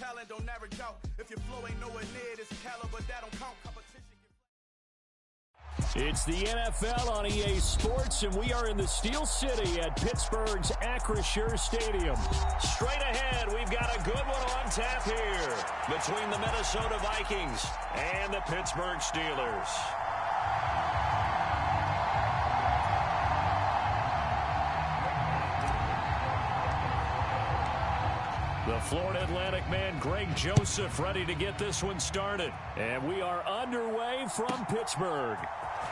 talent, don't never doubt. If your flow ain't nowhere near this caliber, that don't count. Competition. It's the NFL on EA Sports, and we are in the Steel City at Pittsburgh's Acrisure Stadium. Straight ahead, we've got a good one on tap here between the Minnesota Vikings and the Pittsburgh Steelers. The Florida Atlantic man, Greg Joseph, ready to get this one started. And we are underway from Pittsburgh.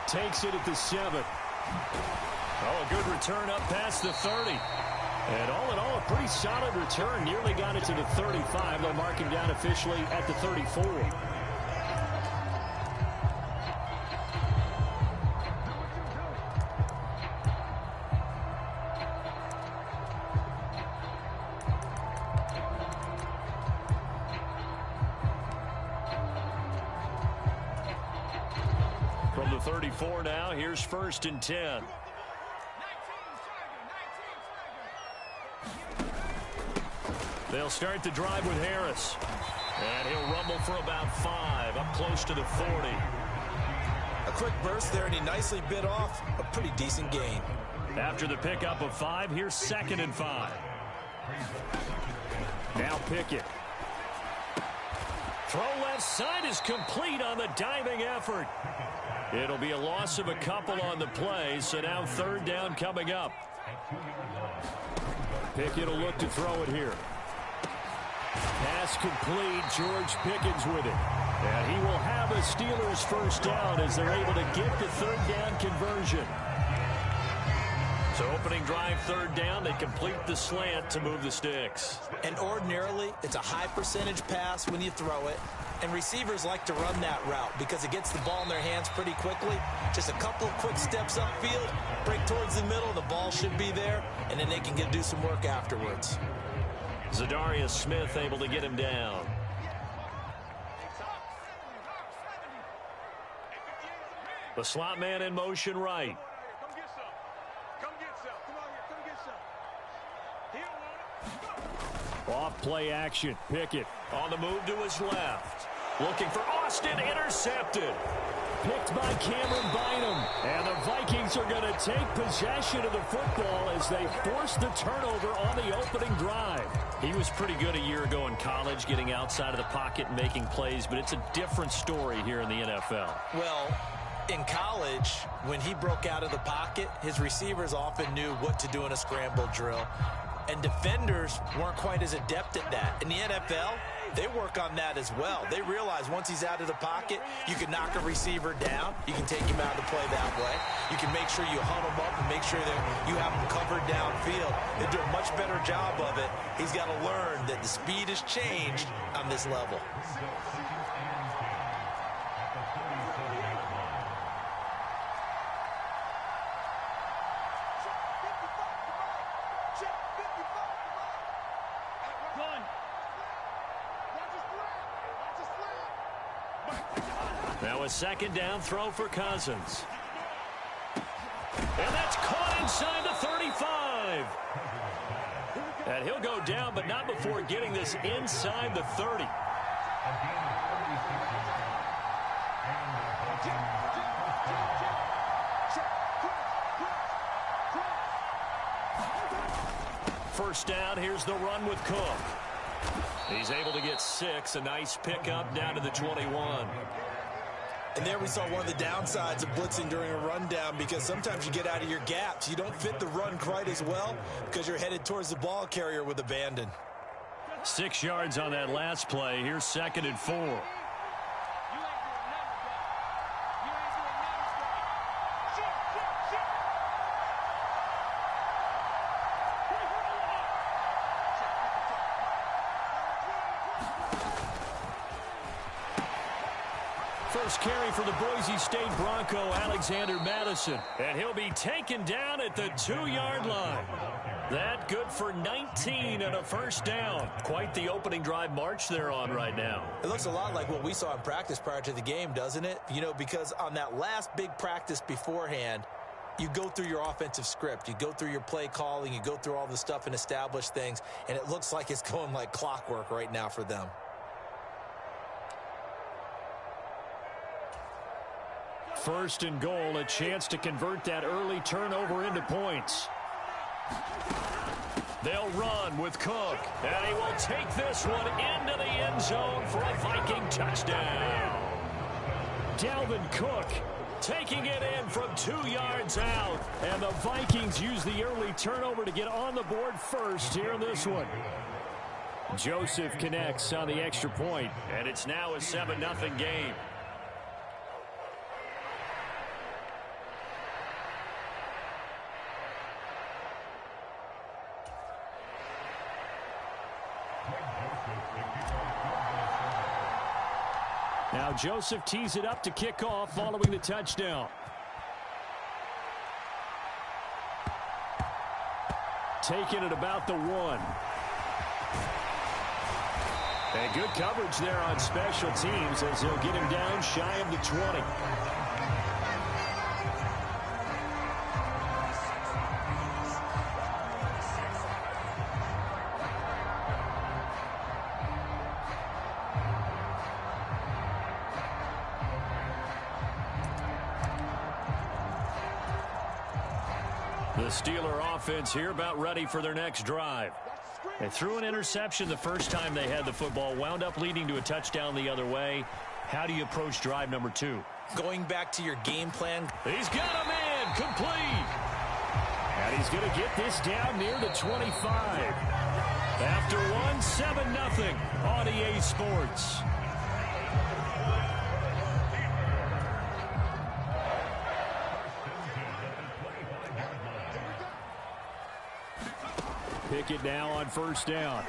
Takes it at the 7. Oh, a good return up past the 30. And all in all, a pretty solid return. Nearly got it to the 35. They'll mark him down officially at the 34. From the 34 now, here's 1st and 10. They'll start the drive with Harris. And he'll rumble for about 5, up close to the 40. A quick burst there, and he nicely bit off a pretty decent gain. After the pickup of 5, here's 2nd and 5. Now Pickett. Throw left side is complete on the diving effort. It'll be a loss of a couple on the play, so now 3rd down coming up. Pickett will look to throw it here. Pass complete. George Pickens with it. And he will have a Steelers 1st down as they're able to get the 3rd down conversion. So opening drive 3rd down, they complete the slant to move the sticks. And ordinarily, it's a high percentage pass when you throw it. And receivers like to run that route because it gets the ball in their hands pretty quickly. Just a couple of quick steps upfield, break towards the middle, the ball should be there, and then they can do some work afterwards. Zadarius Smith able to get him down. The slot man in motion right. Off play action. Pickett on the move to his left. Looking for Austin, intercepted. Picked by Cameron Bynum. And the Vikings are going to take possession of the football as they force the turnover on the opening drive. He was pretty good a year ago in college, getting outside of the pocket and making plays, but it's a different story here in the NFL. Well, in college, when he broke out of the pocket, his receivers often knew what to do in a scramble drill. And defenders weren't quite as adept at that. In the NFL, they work on that as well. They realize once he's out of the pocket, you can knock a receiver down. You can take him out of the play that way. You can make sure you hunt him up and make sure that you have him covered downfield. They do a much better job of it. He's got to learn that the speed has changed on this level. Now a 2nd down throw for Cousins. And that's caught inside the 35. And he'll go down, but not before getting this inside the 30. First down, here's the run with Cook. He's able to get 6, a nice pickup down to the 21. And there we saw one of the downsides of blitzing during a rundown, because sometimes you get out of your gaps. You don't fit the run quite as well because you're headed towards the ball carrier with abandon. 6 yards on that last play. Here's 2nd and 4. First carry for the Boise State Bronco, Alexander Madison. And he'll be taken down at the 2-yard line. That good for 19 and a 1st down. Quite the opening drive march they're on right now. It looks a lot like what we saw in practice prior to the game, doesn't it? You know, because on that last big practice beforehand, you go through your offensive script, you go through your play calling, you go through all the stuff and establish things, and it looks like it's going like clockwork right now for them. First and goal, a chance to convert that early turnover into points. They'll run with Cook, and he will take this one into the end zone for a Viking touchdown. Dalvin Cook taking it in from 2 yards out, and the Vikings use the early turnover to get on the board first here in this one. Joseph connects on the extra point, and it's now a 7-0 game. Now Joseph tees it up to kick off following the touchdown. Taking it about the 1. And good coverage there on special teams as they'll get him down shy of the 20. The Steeler offense here about ready for their next drive. They threw an interception the first time they had the football, wound up leading to a touchdown the other way. How do you approach drive number 2? Going back to your game plan. He's got him in, complete. And he's going to get this down near the 25. After 1, 7-0 on EA Sports. Pickett now on first down.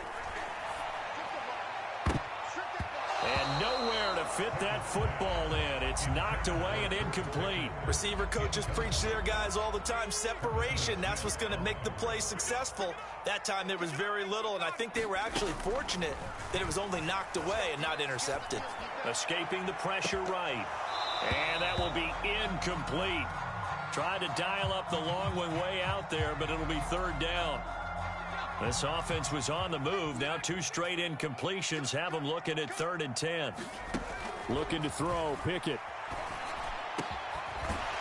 And nowhere to fit that football in. It's knocked away and incomplete. Receiver coaches preach to their guys all the time. Separation, that's what's going to make the play successful. That time there was very little, and I think they were actually fortunate that it was only knocked away and not intercepted. Escaping the pressure right. And that will be incomplete. Tried to dial up the long one way out there, but it'll be third down. This offense was on the move. Now 2 straight incompletions have them looking at 3rd and 10. Looking to throw, Pickett.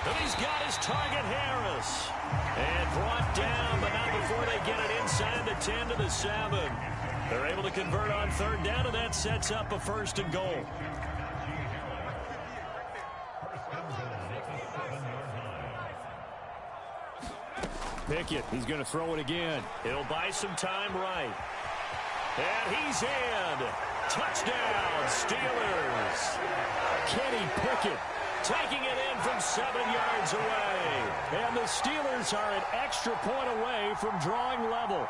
And he's got his target, Harris. And brought down, but not before they get it inside the 10 to the 7. They're able to convert on 3rd down, and that sets up a 1st and goal. Pickett, he's going to throw it again. He'll buy some time right. And he's in. Touchdown, Steelers. Kenny Pickett taking it in from 7 yards away. And the Steelers are an extra point away from drawing level.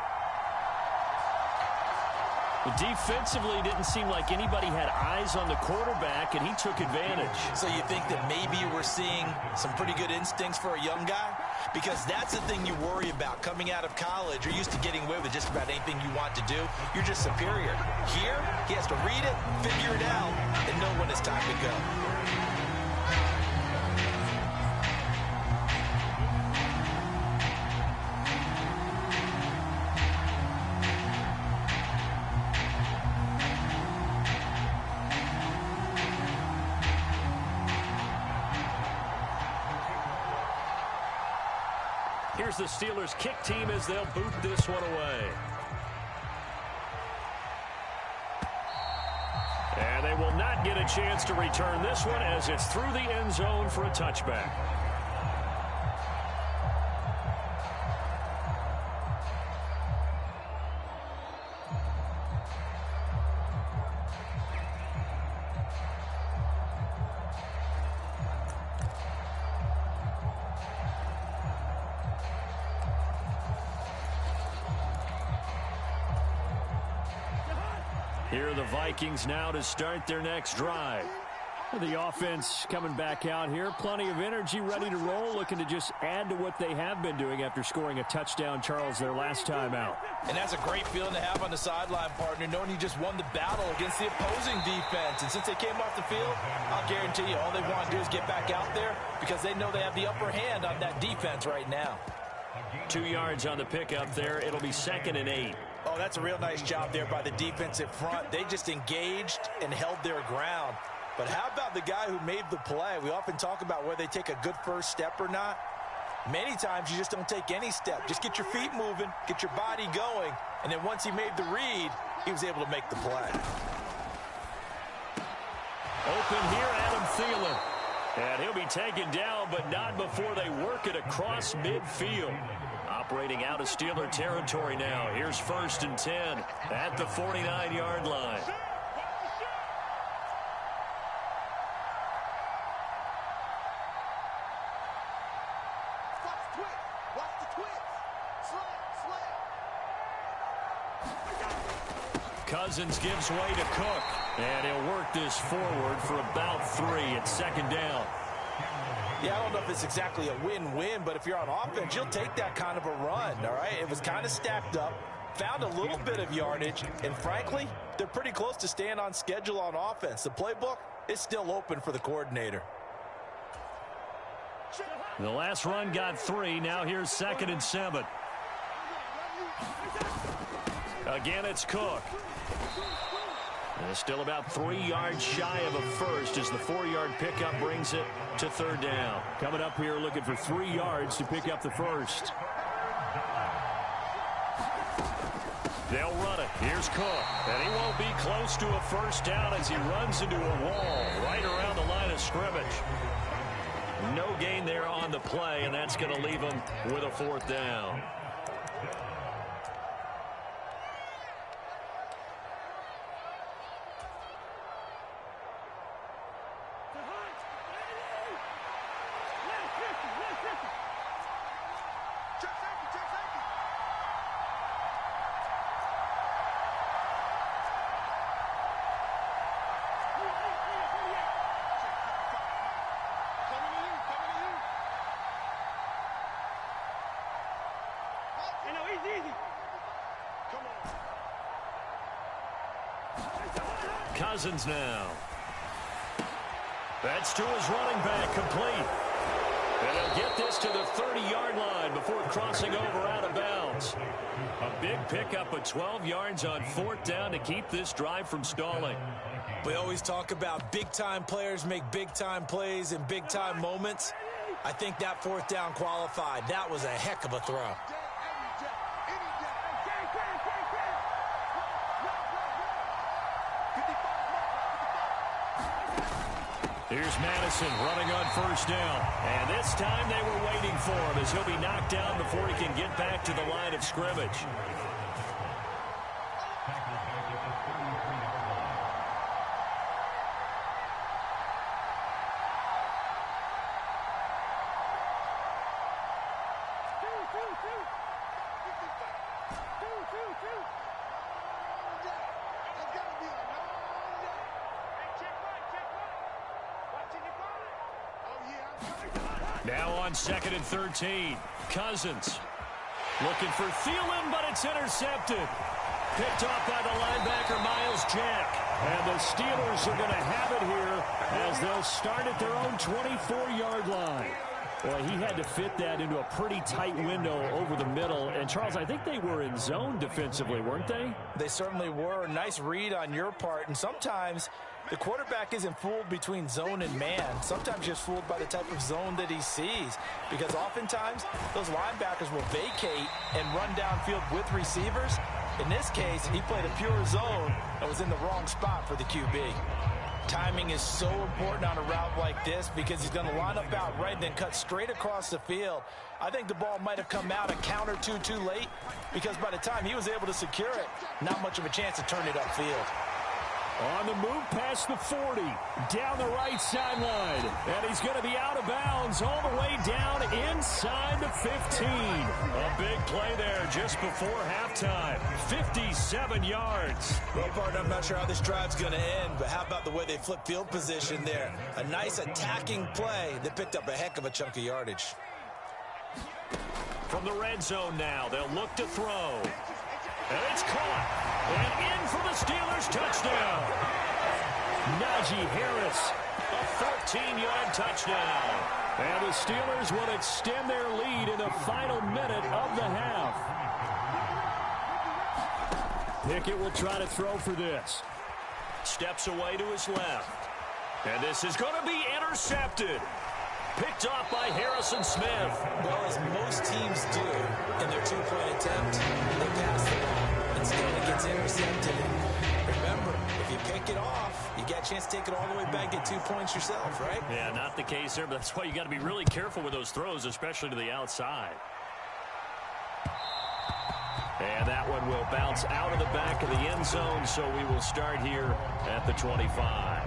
Defensively, it didn't seem like anybody had eyes on the quarterback, and he took advantage. So you think that maybe we're seeing some pretty good instincts for a young guy? Because that's the thing you worry about. Coming out of college, you're used to getting away with just about anything you want to do. You're just superior. Here, he has to read it, figure it out, and know when it's time to go. Here's the Steelers kick team as they'll boot this one away. And they will not get a chance to return this one as it's through the end zone for a touchback. Here are the Vikings now to start their next drive. The offense coming back out here. Plenty of energy, ready to roll, looking to just add to what they have been doing after scoring a touchdown, Charles, their last time out. And that's a great feeling to have on the sideline, partner, knowing you just won the battle against the opposing defense. And since they came off the field, I'll guarantee you all they want to do is get back out there because they know they have the upper hand on that defense right now. 2 yards on the pickup there. It'll be 2nd and 8. Oh, that's a real nice job there by the defensive front. They just engaged and held their ground. But how about the guy who made the play? We often talk about whether they take a good first step or not. Many times you just don't take any step. Just get your feet moving, get your body going, and then once he made the read, he was able to make the play. Open here, Adam Thielen. And he'll be taken down, but not before they work it across midfield. Operating out of Steeler territory now. Here's 1st and 10 at the 49-yard line. Cousins gives way to Cook, and he'll work this forward for about 3 at 2nd down. Yeah, I don't know if it's exactly a win-win, but if you're on offense, you'll take that kind of a run, all right? It was kind of stacked up, found a little bit of yardage, and frankly, they're pretty close to staying on schedule on offense. The playbook is still open for the coordinator. The last run got 3. Now here's 2nd and 7. Again, it's Cook. And it's still about 3 yards shy of a first as the 4-yard pickup brings it to 3rd down. Coming up here looking for 3 yards to pick up the first. They'll run it. Here's Cook. And he won't be close to a first down as he runs into a wall right around the line of scrimmage. No gain there on the play, and that's going to leave him with a 4th down. Cousins now. That's to his running back, complete. And he'll get this to the 30-yard line before crossing over out of bounds. A big pickup of 12 yards on 4th down to keep this drive from stalling. We always talk about big-time players make big-time plays in big-time moments. I think that 4th down qualified. That was a heck of a throw. Here's Madison running on 1st down. And this time they were waiting for him as he'll be knocked down before he can get back to the line of scrimmage. Now on 2nd and 13. Cousins looking for Thielen, but it's intercepted. Picked off by the linebacker, Miles Jack. And the Steelers are going to have it here as they'll start at their own 24-yard line. Well, he had to fit that into a pretty tight window over the middle. And, Charles, I think they were in zone defensively, weren't they? They certainly were. Nice read on your part. And sometimes the quarterback isn't fooled between zone and man. Sometimes just fooled by the type of zone that he sees. Because oftentimes, those linebackers will vacate and run downfield with receivers. In this case, he played a pure zone and was in the wrong spot for the QB. Timing is so important on a route like this because he's going to line up out right and then cut straight across the field. I think the ball might have come out a count or two too late because by the time he was able to secure it, not much of a chance to turn it upfield. On the move past the 40, down the right sideline. And he's going to be out of bounds all the way down inside the 15. A big play there just before halftime. 57 yards. Well, partner, I'm not sure how this drive's going to end, but how about the way they flip field position there? A nice attacking play that picked up a heck of a chunk of yardage. From the red zone now, they'll look to throw. And it's caught. And in for the Steelers touchdown. Najee Harris, a 14-yard touchdown. And the Steelers will extend their lead in the final minute of the half. Pickett will try to throw for this. Steps away to his left. And this is going to be intercepted. Picked off by Harrison Smith. Well, as most teams do in their two-point attempt, they pass the ball. Instead, it gets intercepted. Remember, if you pick it off, you get a chance to take it all the way back, get 2 points yourself, right? Yeah, not the case there, but that's why you got to be really careful with those throws, especially to the outside. And that one will bounce out of the back of the end zone, so we will start here at the 25.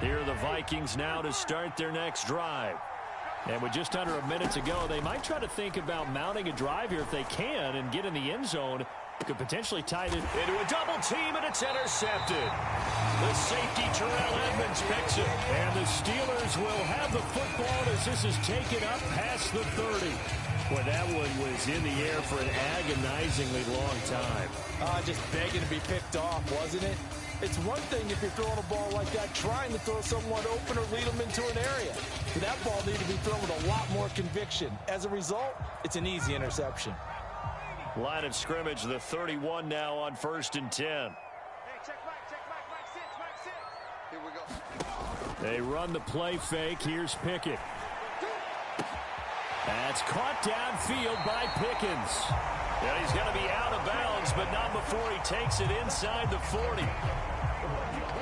Here are the Vikings now to start their next drive. And with just under a minute to go, they might try to think about mounting a drive here if they can and get in the end zone. Could potentially tie it into a double team, and it's intercepted. The safety, Terrell Edmonds, picks it. And the Steelers will have the football as this is taken up past the 30. Boy, that one was in the air for an agonizingly long time. Just begging to be picked off, wasn't it? It's one thing if you're throwing a ball like that, trying to throw someone open or lead them into an area. But that ball needed to be thrown with a lot more conviction. As a result, it's an easy interception. Line of scrimmage, the 31 now on 1st and 10. Hey, check back, sit. Here we go. They run the play fake. Here's Pickett. That's caught downfield by Pickens. Yeah, he's going to be out of bounds, but not before he takes it inside the 40.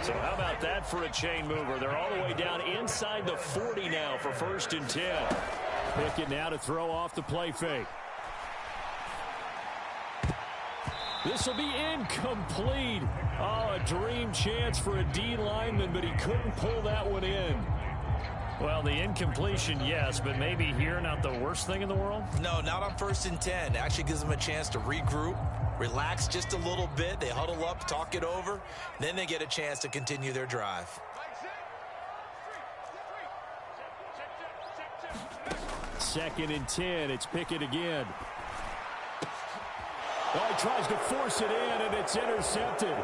So how about that for a chain mover? They're all the way down inside the 40 now for 1st and 10. Pickett now to throw off the play fake. This will be incomplete. Oh, a dream chance for a D lineman, but he couldn't pull that one in. Well, the incompletion, yes, but maybe here not the worst thing in the world? No, not on 1st and 10. Actually gives them a chance to regroup, relax just a little bit. They huddle up, talk it over. Then they get a chance to continue their drive. 2nd and 10. It's Pickett again. Oh, he tries to force it in, and it's intercepted.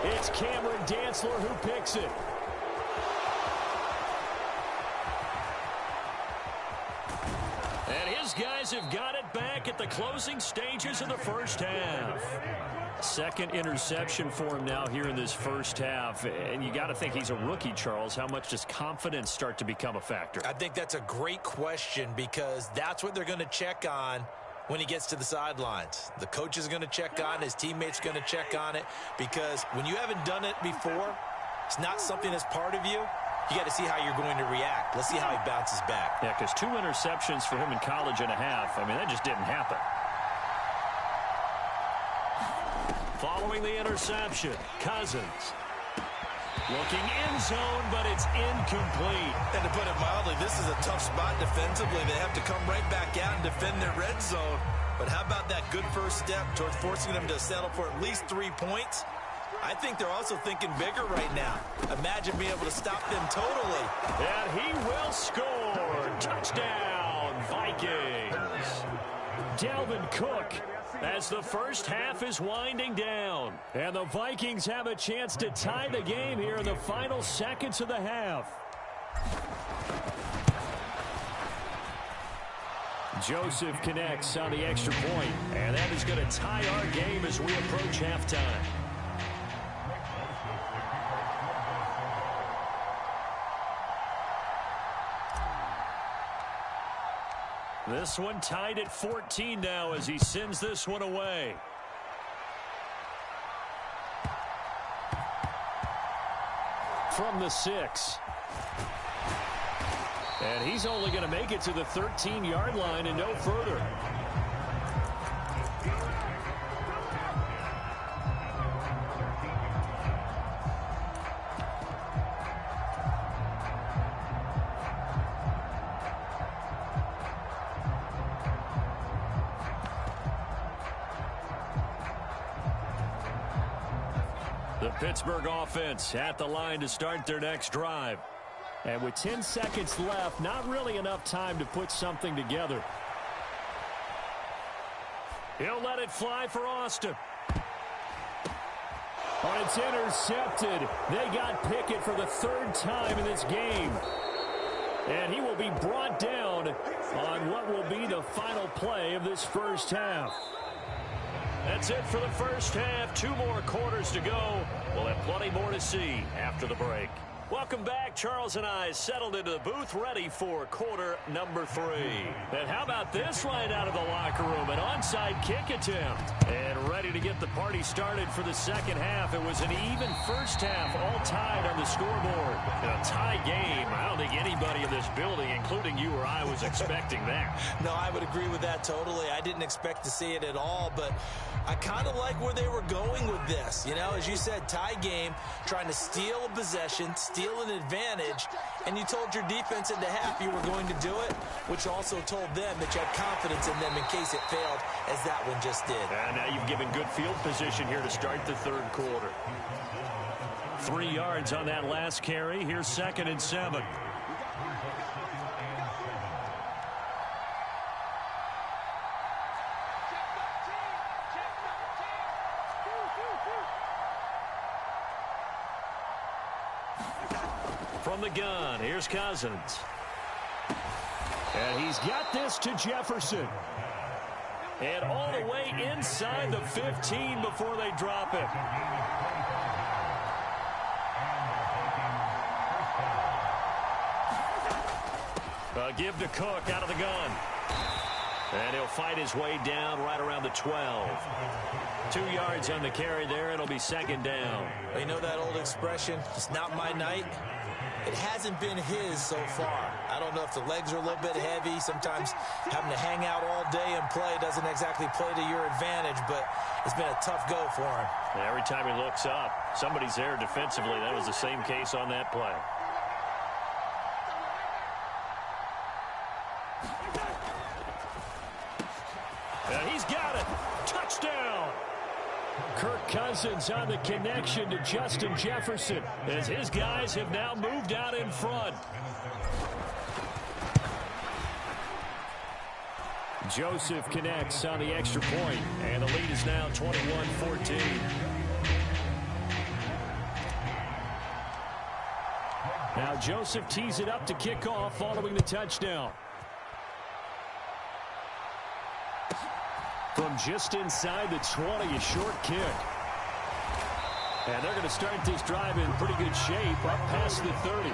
It's Cameron Dantzler who picks it. And his guys have got it back at the closing stages of the first half. 2nd interception for him now here in this first half. And you got to think he's a rookie, Charles. How much does confidence start to become a factor? I think that's a great question because that's what they're going to check on when he gets to the sidelines. The coach is going to check on it. His teammates going to check on it because when you haven't done it before, it's not something that's part of you. You got to see how you're going to react. Let's see how he bounces back. Yeah, because 2 interceptions for him in college and a half. I mean, that just didn't happen. Following the interception, Cousins. Looking end zone, but it's incomplete. And to put it mildly, this is a tough spot defensively. They have to come right back out and defend their red zone. But how about that good first step towards forcing them to settle for at least 3 points? I think they're also thinking bigger right now. Imagine being able to stop them totally. And he will score. Touchdown, Vikings. Dalvin Cook as the first half is winding down. And the Vikings have a chance to tie the game here in the final seconds of the half. Joseph connects on the extra point, and that is going to tie our game as we approach halftime. This one tied at 14 now as he sends this one away. from the 6. And he's only going to make it to the 13-yard line and no further. The Pittsburgh offense at the line to start their next drive. And with 10 seconds left, not really enough time to put something together. He'll let it fly for Austin. Oh, it's intercepted. They got Pickett for the 3rd time in this game. And he will be brought down on what will be the final play of this first half. That's it for the first half. 2 more quarters to go. We'll have plenty more to see after the break. Welcome back. Charles and I settled into the booth ready for quarter number 3. And how about this right out of the locker room? An onside kick attempt. And ready to get the party started for the second half. It was an even first half, all tied on the scoreboard. In a tie game, I don't think anybody in this building, including you or I, was expecting that. No, I would agree with that totally. I didn't expect to see it at all, but I kind of like where they were going with this. You know, as you said, tie game, trying to steal a possession, steal an advantage, and you told your defense in the half you were going to do it, which also told them that you had confidence in them in case it failed, as that one just did. And now you've given good field position here to start the 3rd quarter. 3 yards on that last carry. Here's 2nd and 7. From the gun, here's Cousins. And he's got this to Jefferson. And all the way inside the 15 before they drop it. Give to Cook out of the gun. And he'll fight his way down right around the 12. 2 yards on the carry there. It'll be 2nd down. Well, you know that old expression, it's not my night? It hasn't been his so far. I don't know if the legs are a little bit heavy. Sometimes having to hang out all day and play doesn't exactly play to your advantage, but it's been a tough go for him. And every time he looks up, somebody's there defensively. That was the same case on that play. And he's got it. Touchdown. Kirk Cousins on the connection to Justin Jefferson as his guys have now moved out in front. Joseph connects on the extra point, and the lead is now 21-14. Now Joseph tees it up to kick off following the touchdown. From just inside the 20, a short kick. And they're going to start this drive in pretty good shape, up past the 30.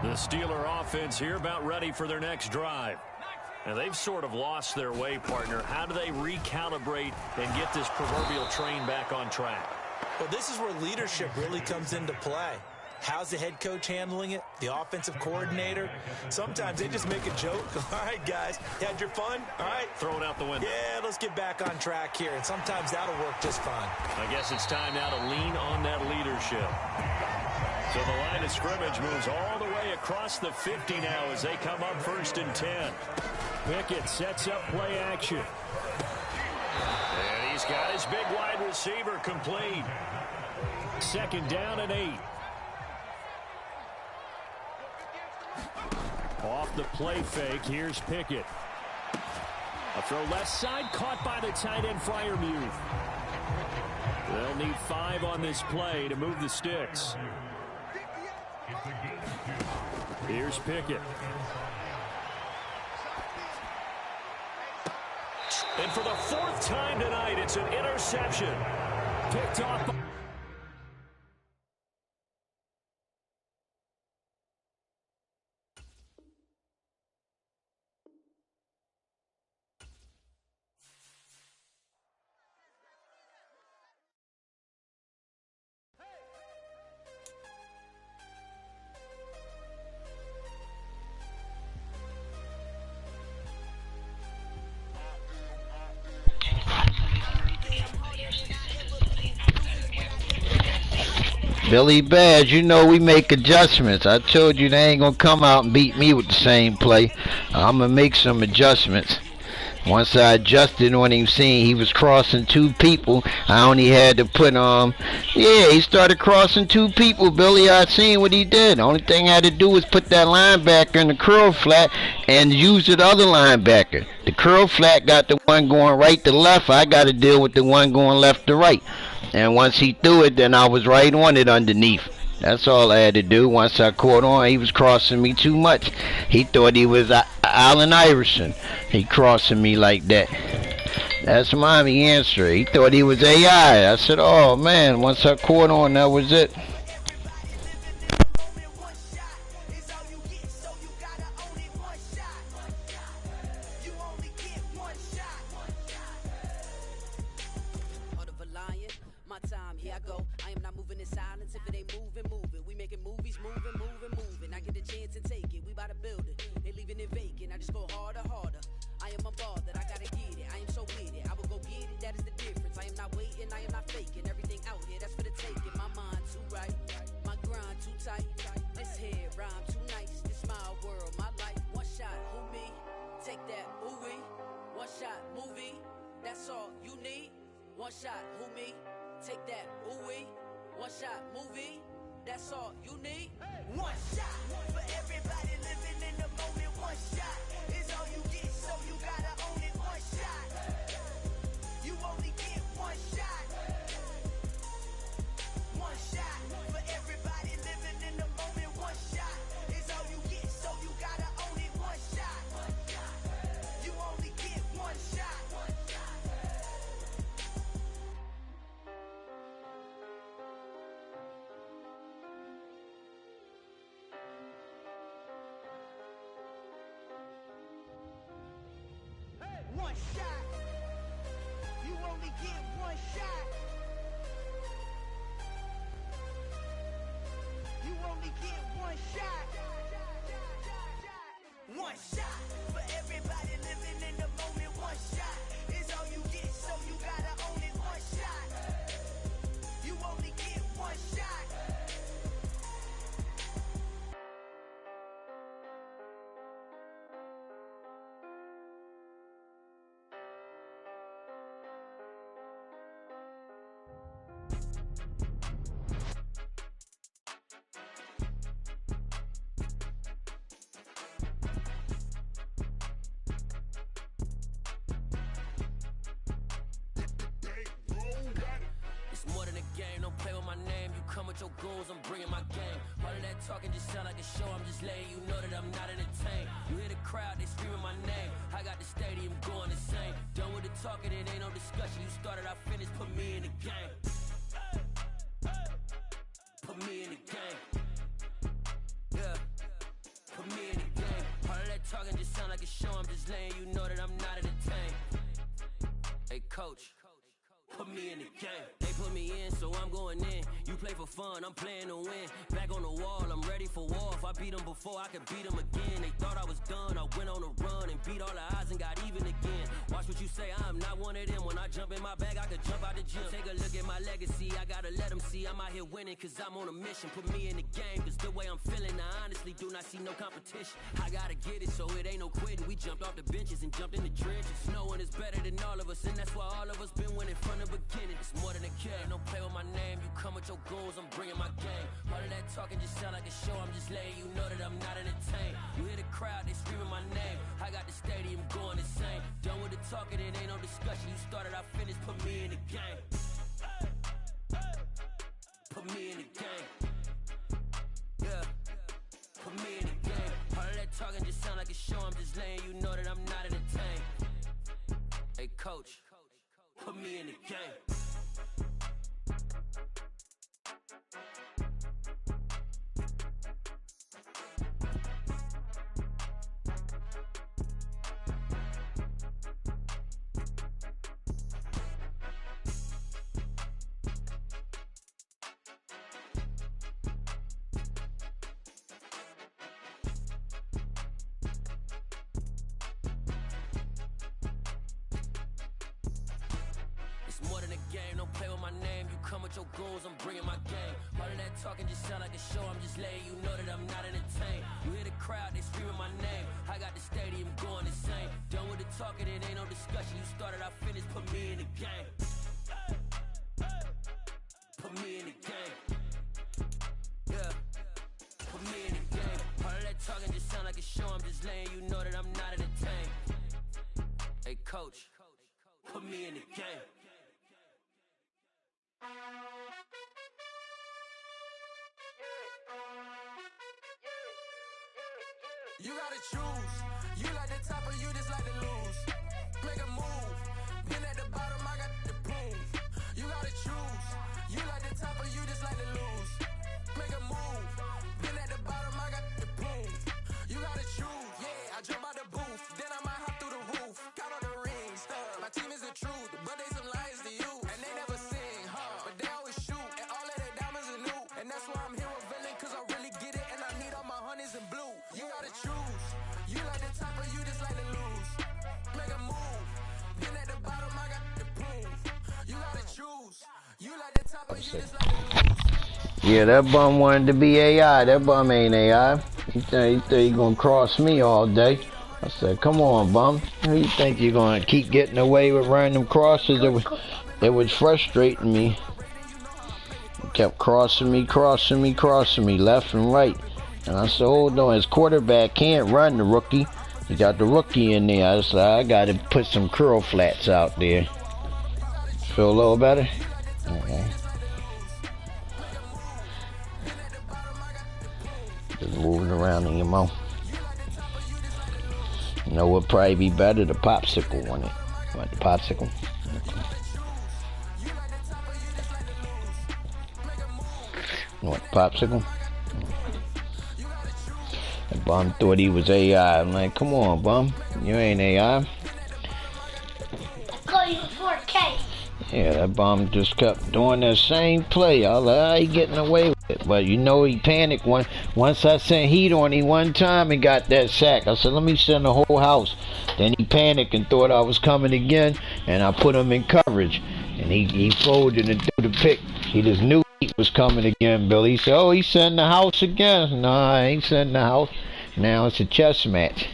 The Steeler offense here about ready for their next drive. And they've sort of lost their way, partner. How do they recalibrate and get this proverbial train back on track? Well, this is where leadership really comes into play. How's the head coach handling it? The offensive coordinator? Sometimes they just make a joke. All right, guys, you had your fun? All right. Throw it out the window. Yeah, let's get back on track here. And sometimes that'll work just fine. I guess it's time now to lean on that leadership. So the line of scrimmage moves all the way across the 50 now as they come up 1st and 10. Pickett sets up play action. And he's got his big wide receiver complete. 2nd down and 8. Off the play fake, here's Pickett. A throw left side, caught by the tight end Freiermuth. They'll need 5 on this play to move the sticks. Here's Pickett. And for the 4th time tonight, it's an interception. Picked off. Billy Badge, you know we make adjustments. I told you they ain't gonna come out and beat me with the same play. I'm gonna make some adjustments. Once I adjusted on him, seeing he was crossing two people, I only had to put yeah, he started crossing two people, Billy. I seen what he did. The only thing I had to do was put that linebacker in the curl flat and use the other linebacker. The curl flat got the one going right to left. I got to deal with the one going left to right. And once he threw it, then I was right on it underneath. That's all I had to do. Once I caught on, he was crossing me too much. He thought he was Allen Iverson. He crossing me like that. That's mommy answer. He thought he was AI. I said, oh man, once I caught on, that was it. One shot. You only get one shot. You only get one shot. One shot for everybody living in the moment. One shot is all you get, so you gotta own it. One shot. You only get one shot. Your goals, I'm bringing my game. All of that talking just sound like a show. I'm just letting you know that I'm not entertained. You hear the crowd, they screaming my name. I got the stadium going insane. Done with the talking, it ain't no discussion. You started, I finished, put me in the game. Put me in the game. Yeah. Put me in the game. All of that talking just sound like a show. I'm just letting you know that I'm not entertained. Hey, coach. Put me in the game. They put me in, so I'm going in. You play for fun, I'm playing to win. Back on the wall, I'm ready for war. If I beat them before, I could beat them again. They thought I was done, I went on a run and beat all the odds and got even again. Watch what you say, I'm not one of them. When I jump in my bag, I could jump out the gym. Take a look at my legacy, I gotta let them see I'm out here winning, cause I'm on a mission. Put me in the game, cause the way I'm feeling, I honestly do not see no competition. I gotta get it, so it ain't no quitting. We jumped off the benches and jumped in the trenches. No one is better than all of us, and that's why all of us been winning from the beginning. It's more than a game, don't play with my name. You come with your goals, I'm bringing my game. All of that talking just sound like a show. I'm just letting you know that I'm not entertained. You hear the crowd, they screaming my name. I got the stadium going insane. Done with the talking, it ain't no discussion. You started, I finished, put me in the game. Put me in the game. Yeah. Put me in the game. All of that talking just sound like a show. I'm just letting you know that I'm not entertained. Hey, coach. Put me in the game. More than a game. Don't play with my name. You come with your goons, I'm bringing my game. All of that talking just sound like a show. I'm just letting you know that I'm not entertained. You hear the crowd, they screaming my name. I got the stadium going insane. Done with the talking, it ain't no discussion. You started, I finished. Put me in the game. Put me in the game. Yeah. Put me in the game. All of that talking just sound like a show. I'm just letting you know that I'm not entertained. Hey, coach, put me in the game. You gotta choose. You like the top or you just like to lose. Make a move. Been at the bottom, I got the proof. You gotta choose. You like the top or you just like to lose. Make a move. Been at the bottom, I got the proof. You gotta choose. Yeah, I jump out the booth. Then I might hop through the roof. Count on the rings. My team is the truth, but they some liars to you. And they never sing, but they always shoot. And all of their diamonds are new. And that's why I'm here with villain, cause I really get it. And I need all my honeys in blue. You gotta choose. You like the top or you just like to lose. Make a move. Been at the bottom, I got the proof. You gotta choose. You like the top or you just like to lose. Yeah, that bum wanted to be AI. That bum ain't AI. He think he gonna cross me all day. I said, come on, bum. Who you think you're gonna keep getting away with random crosses? It was frustrating me. He kept crossing me, left and right. And I said, hold on, his quarterback can't run the rookie. He got the rookie in there. I said, I gotta put some curl flats out there. Feel a little better? Okay. Just moving around in your mouth. You know what probably be better? The popsicle on it. What, the popsicle? Okay. You want the popsicle? The bum thought he was AI. I'm like, come on, bum. You ain't AI. Call you 4K. Yeah, that bum just kept doing that same play. I was like, how he getting away with it? But you know he panicked once I sent heat on him one time and got that sack. I said, let me send the whole house. Then he panicked and thought I was coming again, and I put him in coverage. And he folded and threw the pick. He just knew he was coming again, Billy. He said, oh, he's sending the house again. No, I ain't sending the house. Now it's a chess match.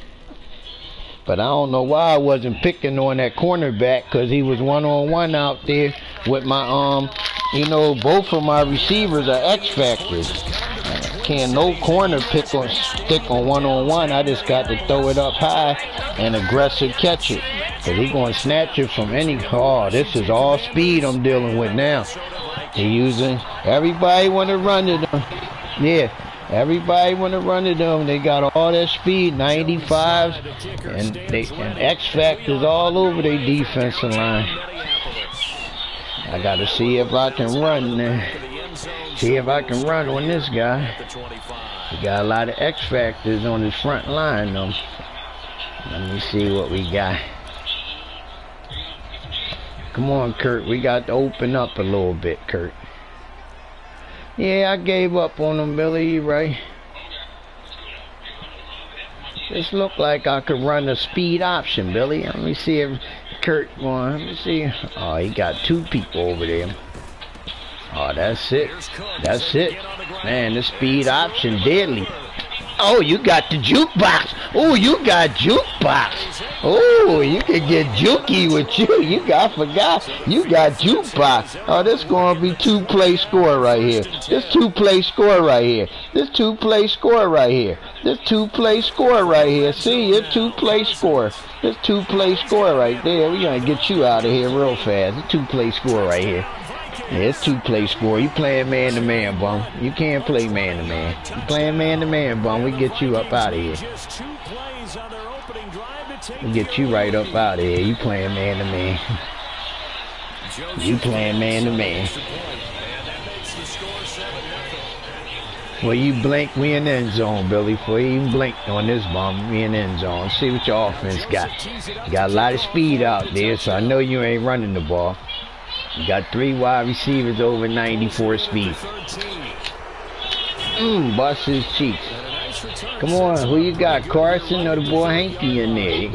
But I don't know why I wasn't picking on that cornerback, because he was one-on-one out there with my, you know, both of my receivers are X factors. Can't no corner stick on one-on-one. I just got to throw it up high and aggressive catch it. Because he's going to snatch it from any, oh, this is all speed I'm dealing with now. He using, everybody want to run to them. Yeah. Everybody want to run to them. They got all that speed, 95s, and X factors all over their defensive line. I got to see if I can run there. See if I can run on this guy. He got a lot of X factors on his front line, though. Let me see what we got. Come on, Kurt. We got to open up a little bit, Kurt. Yeah, I gave up on him, Billy. You right. This looked like I could run a speed option, Billy. Let me see if Kurt going. Let me see. Oh, he got two people over there. Oh, that's it. That's it. Man, the speed option deadly. Oh, you got the jukebox. Oh, you got jukebox. Oh, you can get jukey with you. I forgot. You got jukebox. Oh, this gonna be two-play score right here. This two-play score right here. This two-play score right here. This two-play score right here. See, it's two-play score. This two-play score right there. We gonna get you out of here real fast. It's two-play score right here. Yeah, it's two-play score. You playing man-to-man, bum. You can't play man-to-man. You playing man-to-man, bum. We get you up out of here. We get you right up out of here. You playing man-to-man. You playing man-to-man. Well, you blink, we in the end zone, Billy. Before you even blink on this bum, we in the end zone. See what your offense got. You got a lot of speed out there, so I know you ain't running the ball. You got 3 wide receivers over 94 speed. Bust his cheeks. Come on, who you got? Carson or the boy Hanky in there?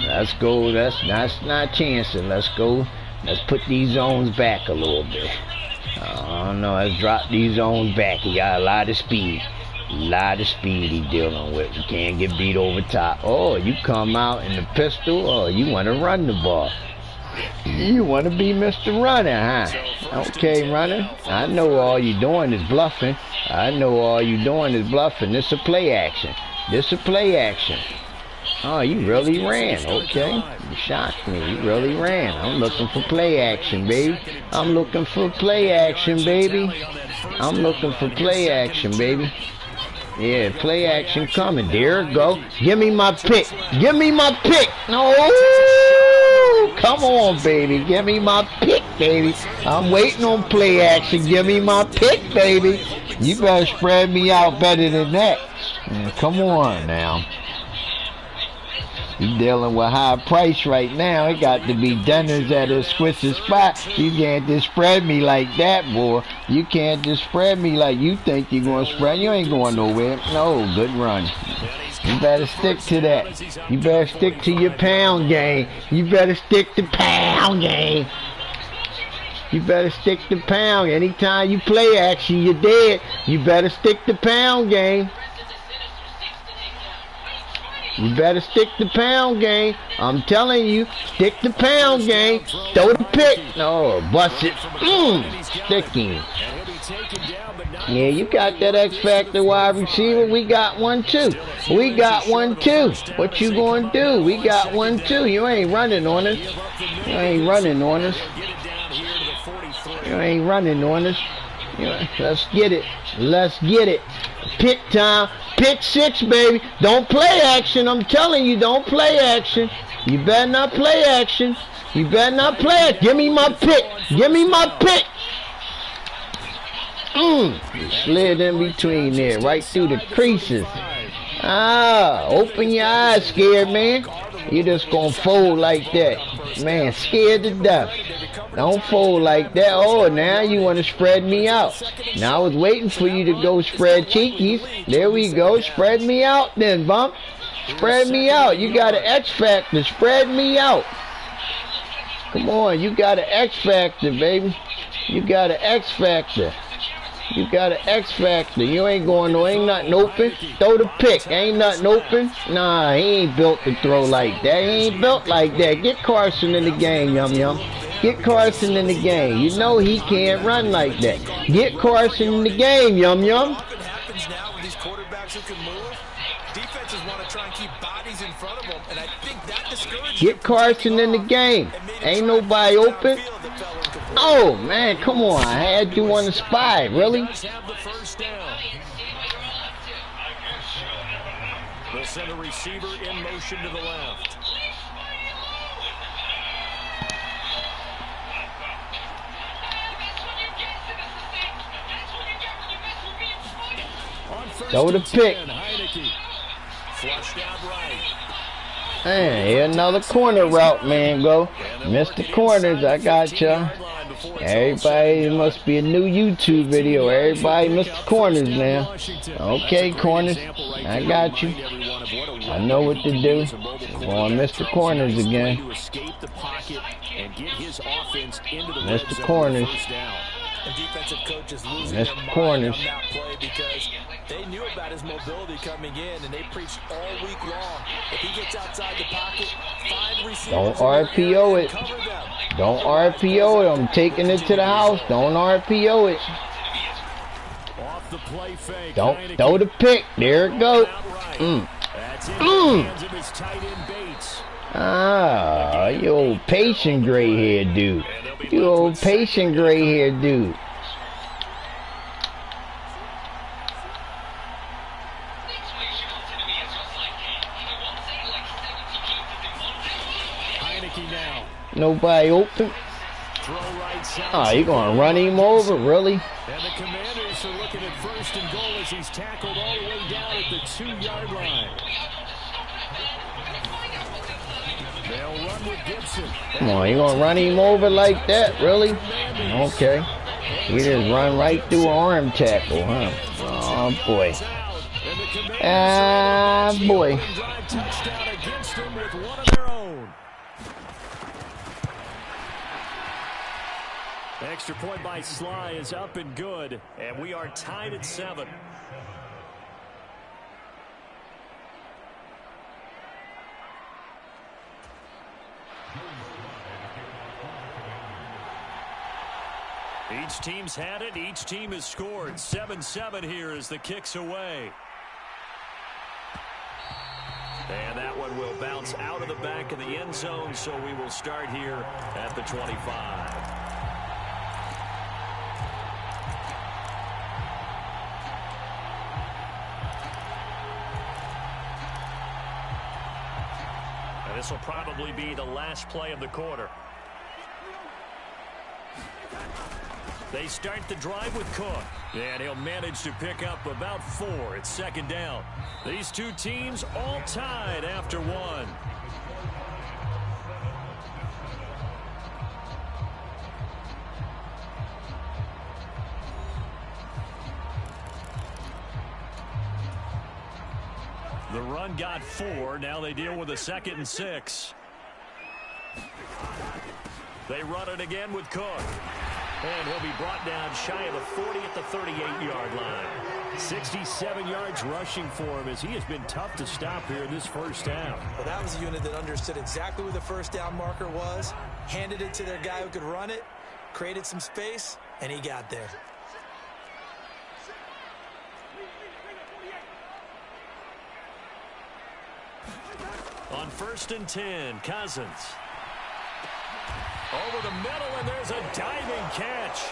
Let's go. That's not chancing. Let's go. Let's put these zones back a little bit. I don't know. Let's drop these zones back. He got a lot of speed. A lot of speed he dealing with. We can't get beat over top. Oh, you come out in the pistol. Oh, you want to run the ball. You want to be Mr. Runner, huh? Okay, runner. I know all you doing is bluffing. I know all you doing is bluffing. This a play action. This a play action. Oh, you really ran. Okay. You shocked me. You really ran. I'm looking for play action, baby. I'm looking for play action, baby. I'm looking for play action, baby. Yeah, play action coming. There it go. Give me my pick. Give me my pick. No. Come on, baby. Give me my pick, baby. I'm waiting on play action. Give me my pick, baby. You better spread me out better than that. Come on now. You dealing with high price right now. It got to be dinners at a exquisite spot. You can't just spread me like that, boy. You can't just spread me like you think you're going to spread. You ain't going nowhere. No, good run. You better stick to that. You better stick to your pound game. You better stick to pound game. You better stick to pound. Anytime you play action, you're dead. You better stick to pound game. You better stick to pound game. I'm telling you, stick to pound game. Throw the pick. No, bust it. Sticking. Yeah, you got that X Factor wide receiver. We got one too. We got one too. What you gonna do? We got one too. You ain't running on us. You ain't running on us. You ain't running on us. Let's get it. Let's get it. Pick time. Pick six, baby. Don't play action. I'm telling you, don't play action. You better not play action. You better not play it. Give me my pick. Give me my pick. You slid in between there, right through the creases. Open your eyes, scared man. You just gonna fold like that. Man, scared to death. Don't fold like that. Oh, now you want to spread me out. Now I was waiting for you to go spread cheekies. There we go. Spread me out then, bump. Spread me out. You got an X Factor. Spread me out. Come on. You got an X Factor, baby. You got an X Factor. You got an X Factor. You ain't going no, ain't nothing open. Throw the pick. Ain't nothing open. Nah, he ain't built to throw like that. He ain't built like that. Get Carson in the game, Yum Yum. Get Carson in the game. You know he can't run like that. Get Carson in the game, Yum Yum. Often happens now with these quarterbacks who can move. Defenses want to try and keep bodies in front of them, and I think that discourages. Get Carson in the game. Ain't nobody open. Oh man, come on! I had you on the spy, really? They'll send a receiver in motion to the left. Throw the pick. Flushed out right. Man, here another corner route, man. Go. Mr. Corners, I got ya. Everybody, must be a new YouTube video. Everybody, Mr. Corners now. Okay, Corners, I got you. I know what to do. On Mr. Corners again. Mr. Corners. Defensive coaches losing Mr. Corners. because they knew about his mobility coming in, and they preached all week long. If he gets outside the pocket, find receivers. Don't RPO it. Don't RPO it. I'm taking it to the house. Don't RPO it. Off the play fake. Don't throw the pick. There it goes. You old patient gray hair dude. You old patient gray hair dude. Nobody open. Oh, you gonna run him over, really? And the Commanders are looking at first and goal as he's tackled all the way down at the 2-yard line. They'll run with Gibson. Come on, you gonna run him over like that, really? Okay. He just run right through an arm tackle, huh? Oh boy. Boy. Extra point by Sly is up and good, and we are tied at 7. Each team's had it. Each team has scored. 7-7 here as the kick's away. And that one will bounce out of the back of the end zone, so we will start here at the 25. This will probably be the last play of the quarter. They start the drive with Cook, and he'll manage to pick up about 4. It's second down. These two teams all tied after 1. The run got 4. Now they deal with a 2nd and 6. They run it again with Cook. And he'll be brought down shy of the 40 at the 38-yard line. 67 yards rushing for him as he has been tough to stop here in this first half. Well, that was a unit that understood exactly where the first down marker was, handed it to their guy who could run it, created some space, and he got there. On 1st and 10, Cousins. Over the middle, and there's a diving catch.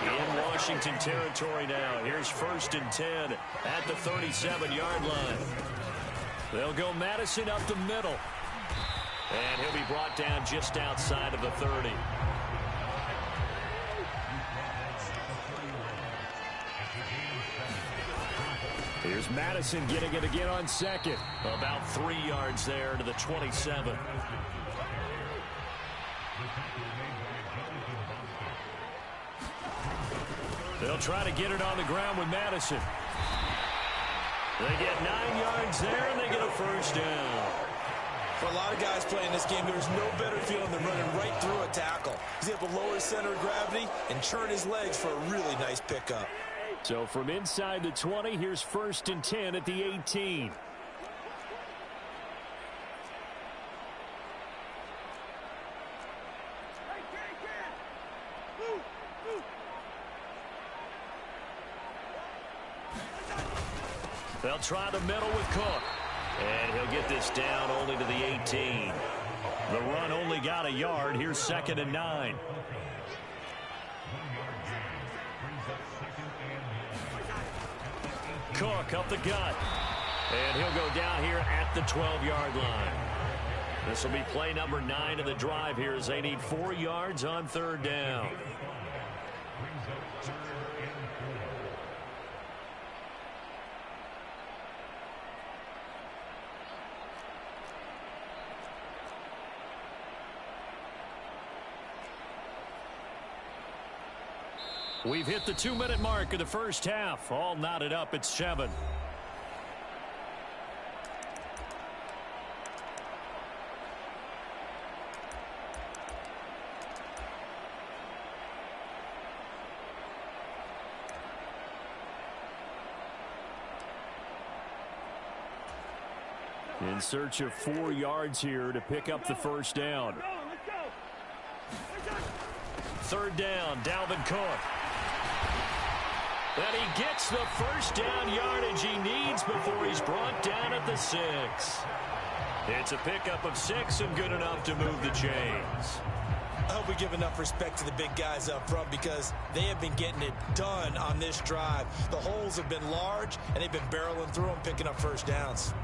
In Washington territory now. Here's 1st and 10 at the 37-yard line. They'll go Madison up the middle. And he'll be brought down just outside of the 30. Here's Madison getting it again on 2nd. About 3 yards there to the 27. They'll try to get it on the ground with Madison. They get 9 yards there, and they get a first down. For a lot of guys playing this game, there's no better feeling than running right through a tackle. He's able to lower his center of gravity and churn his legs for a really nice pickup. So from inside the 20, here's 1st and 10 at the 18. They'll try the middle with Cook. And he'll get this down only to the 18. The run only got a yard. Here's 2nd and 9. Cook up the gut. And he'll go down here at the 12-yard line. This will be play number 9 of the drive here as they need 4 yards on 3rd down. We've hit the 2-minute mark of the first half. All knotted up at 7. In search of 4 yards here to pick up the first down. 3rd down, Dalvin Cook. And he gets the first down yardage he needs before he's brought down at the 6. It's a pickup of 6 and good enough to move the chains. I hope we give enough respect to the big guys up front because they have been getting it done on this drive. The holes have been large, and they've been barreling through them, picking up first downs.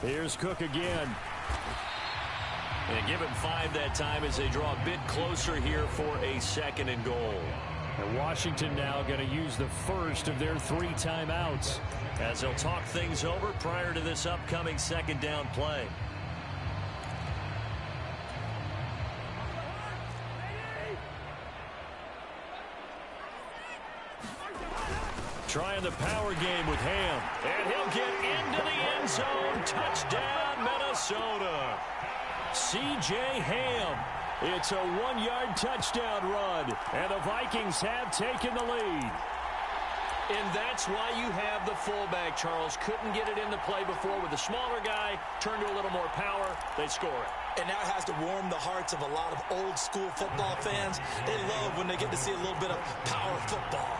Here's Cook again. And give him 5 that time as they draw a bit closer here for a 2nd and goal. And Washington now going to use the first of their 3 timeouts as they'll talk things over prior to this upcoming 2nd down play. Trying the power game with Ham. And he'll get into the end zone. Touchdown, Minnesota. C.J. Ham. It's a 1-yard touchdown run. And the Vikings have taken the lead. And that's why you have the fullback, Charles. Couldn't get it in the play before with the smaller guy. Turned to a little more power. They score it. And that has to warm the hearts of a lot of old-school football fans. They love when they get to see a little bit of power football.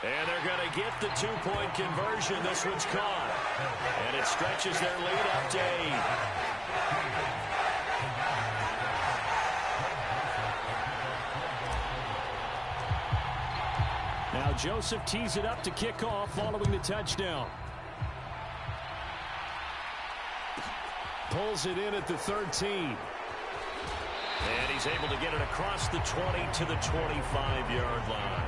And they're going to get the two-point conversion. This one's caught. And it stretches their lead up to 8. Now Joseph tees it up to kick off following the touchdown. Pulls it in at the 13. And he's able to get it across the 20 to the 25-yard line.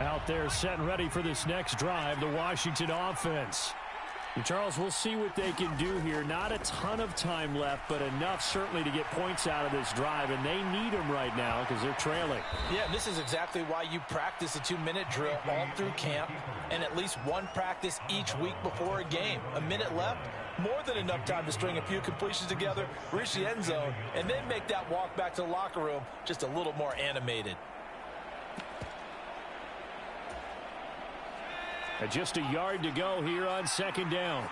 Out there set and ready for this next drive, the Washington offense. And Charles, we'll see what they can do here. Not a ton of time left, but enough certainly to get points out of this drive, and they need them right now because they're trailing. Yeah, this is exactly why you practice a 2-minute drill all through camp and at least one practice each week before a game. A minute left, more than enough time to string a few completions together, reach the end zone, and then make that walk back to the locker room just a little more animated. And just a yard to go here on second down.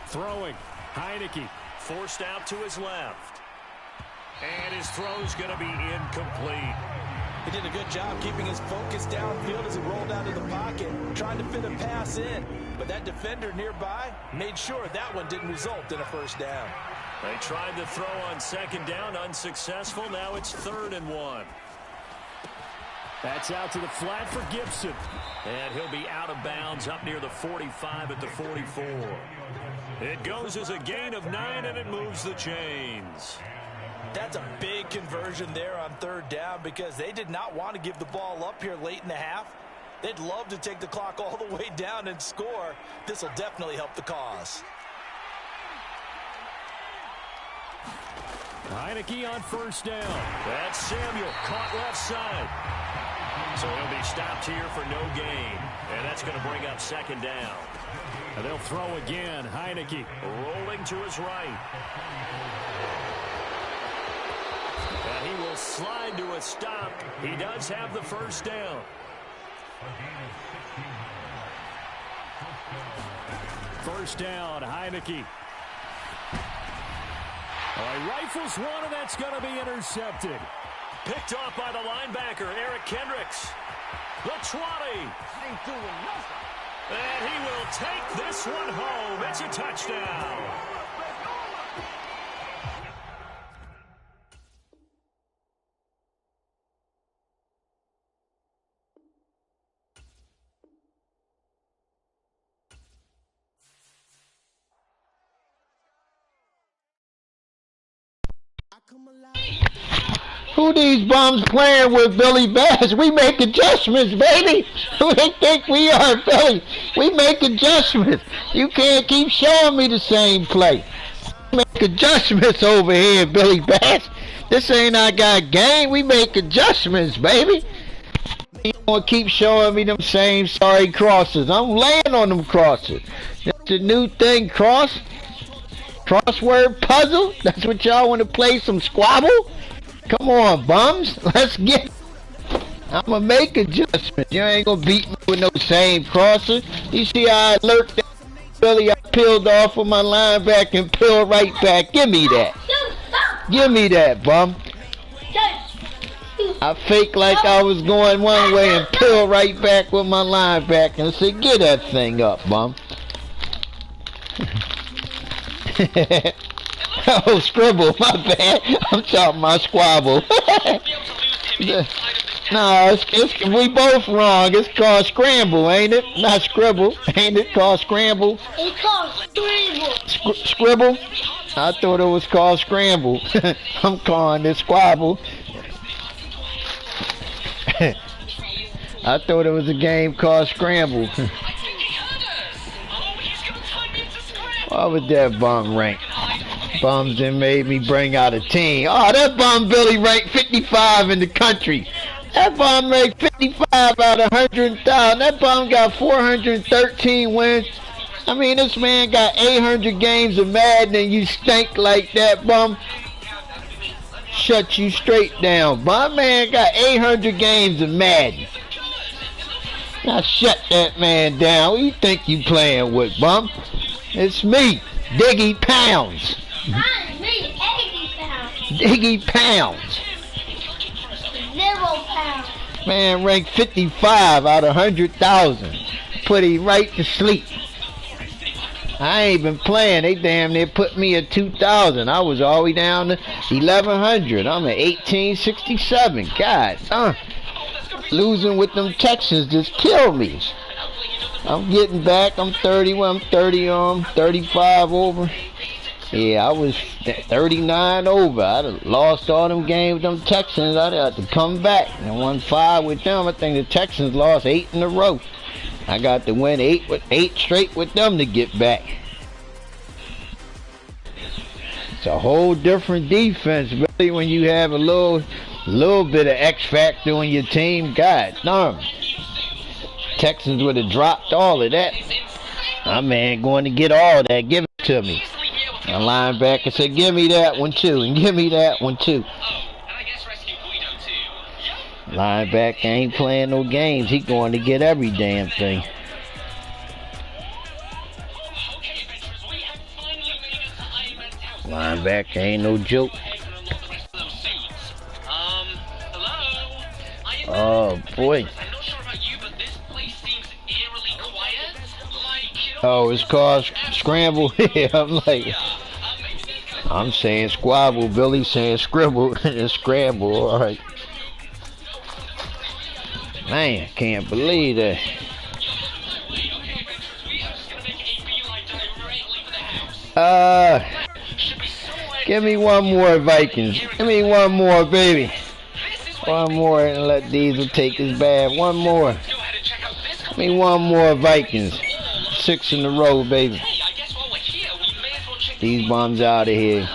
Throwing. Heineke forced out to his left. And his throw's going to be incomplete. He did a good job keeping his focus downfield as he rolled out of the pocket, trying to fit a pass in. But that defender nearby made sure that one didn't result in a first down. They tried to throw on second down, unsuccessful. Now it's 3rd and 1. That's out to the flat for Gibson. And he'll be out of bounds up near the 45 at the 44. It goes as a gain of 9, and it moves the chains. That's a big conversion there on 3rd down because they did not want to give the ball up here late in the half. They'd love to take the clock all the way down and score. This will definitely help the cause. Heineke on first down. That's Samuel caught left side. So he'll be stopped here for no gain. And that's going to bring up second down. And they'll throw again. Heineke rolling to his right. And he will slide to a stop. He does have the first down. First down, Heineke. He rifles one, and that's going to be intercepted. Picked off by the linebacker, Eric Kendricks. The 20. And he will take this one home. It's a touchdown. Who these bums playing with, Billy Bass? We make adjustments, baby. Who they think we are, Billy? We make adjustments. You can't keep showing me the same play. We make adjustments over here, Billy Bass. This ain't our guy game. We make adjustments, baby. You don't keep showing me them same sorry crosses. I'm laying on them crosses. That's the new thing, crossword puzzle? That's what y'all want to play, some squabble? Come on, bums. Let's get it. I'm going to make adjustments. You ain't going to beat me with no same crosser. You see how I lurked that Billy? I peeled off of my linebacker and peeled right back. Give me that. Give me that, bum. I faked like I was going one way and peeled right back with my linebacker and said, get that thing up, bum. Oh, scribble. My bad. I'm talking about squabble. No, it's we both wrong. It's called scramble, ain't it? Not scribble. Ain't it called scramble? It's called scribble. Scribble? I thought it was called scramble. I'm calling it squabble. I thought it was a game called scramble. Why was that bum ranked? Bums that made me bring out a team. Oh, that bum Billy ranked 55 in the country. That bum ranked 55 out of 100,000. That bum got 413 wins. I mean, this man got 800 games of Madden and you stink like that, bum. Shut you straight down. My man got 800 games of Madden. Now shut that man down. Who you think you playing with, bum? It's me, Diggy Pounds. Not me, 80 pounds. Diggy Pounds. 0 pounds. Man ranked 55 out of 100,000. Put him right to sleep. I ain't been playing. They damn near put me at 2,000. I was all the way down to 1,100. I'm at 1867. God, losing with them Texans just killed me. I'm getting back. I'm 30. I'm 30 35 over. Yeah, I was 39 over. I'd have lost all them games with them Texans. I'd have to come back. I won 5 with them. I think the Texans lost 8 in a row. I got to win 8 straight with them to get back. It's a whole different defense, really, when you have a little bit of X factor on your team. God darn. Texans would have dropped all of that. My man going to get all that. Give it to me. My linebacker said, give me that one too, and give me that one too. Linebacker ain't playing no games. He going to get every damn thing. Linebacker ain't no joke. Oh boy. Oh, it's called scramble. Yeah, I'm saying squabble. Billy saying scribble and scramble. All right. Man, can't believe that. Give me one more, Vikings. Give me one more, baby. One more and let Diesel take his bad. One more. Give me one more, Vikings. 6 in a row, baby. These bombs out of here.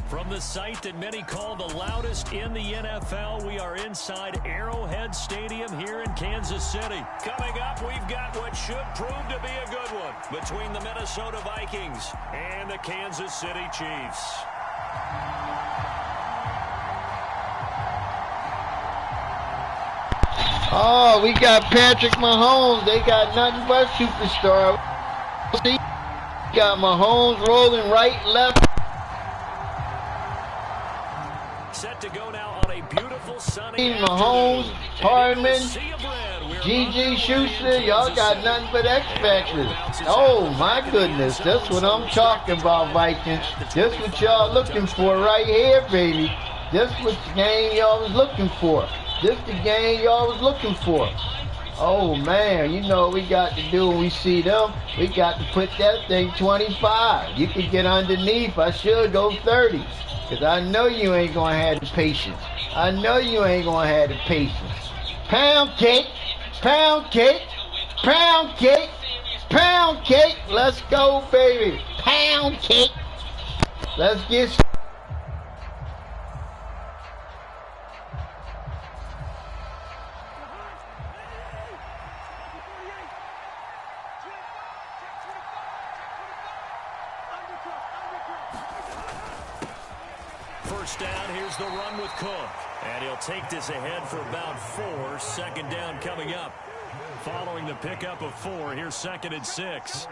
From the site that many call the loudest in the NFL, we are inside Arrowhead Stadium here in Kansas City. Coming up, we've got what should prove to be a good one between the Minnesota Vikings and the Kansas City Chiefs. Oh, we got Patrick Mahomes. They got nothing but superstar. See, got Mahomes rolling right, left. Set to go now on a beautiful sunny Mahomes, Hardman, G.G. Schuster, y'all got nothing but X Factors. Oh my goodness, that's what I'm talking about, Vikings. That's what y'all looking for right here, baby. This was the game y'all was looking for. This the game y'all was looking for. Oh man, you know what we got to do when we see them? We got to put that thing 25. You can get underneath. I should go 30. Because I know you ain't going to have the patience. I know you ain't going to have the patience. Pound cake, pound cake, pound cake, pound cake. Let's go, baby. Pound cake. Let's get started. first down. Here's the run with Cook. And he'll take this ahead for about 4. Second down coming up. Following the pickup of 4, here's 2nd and 6.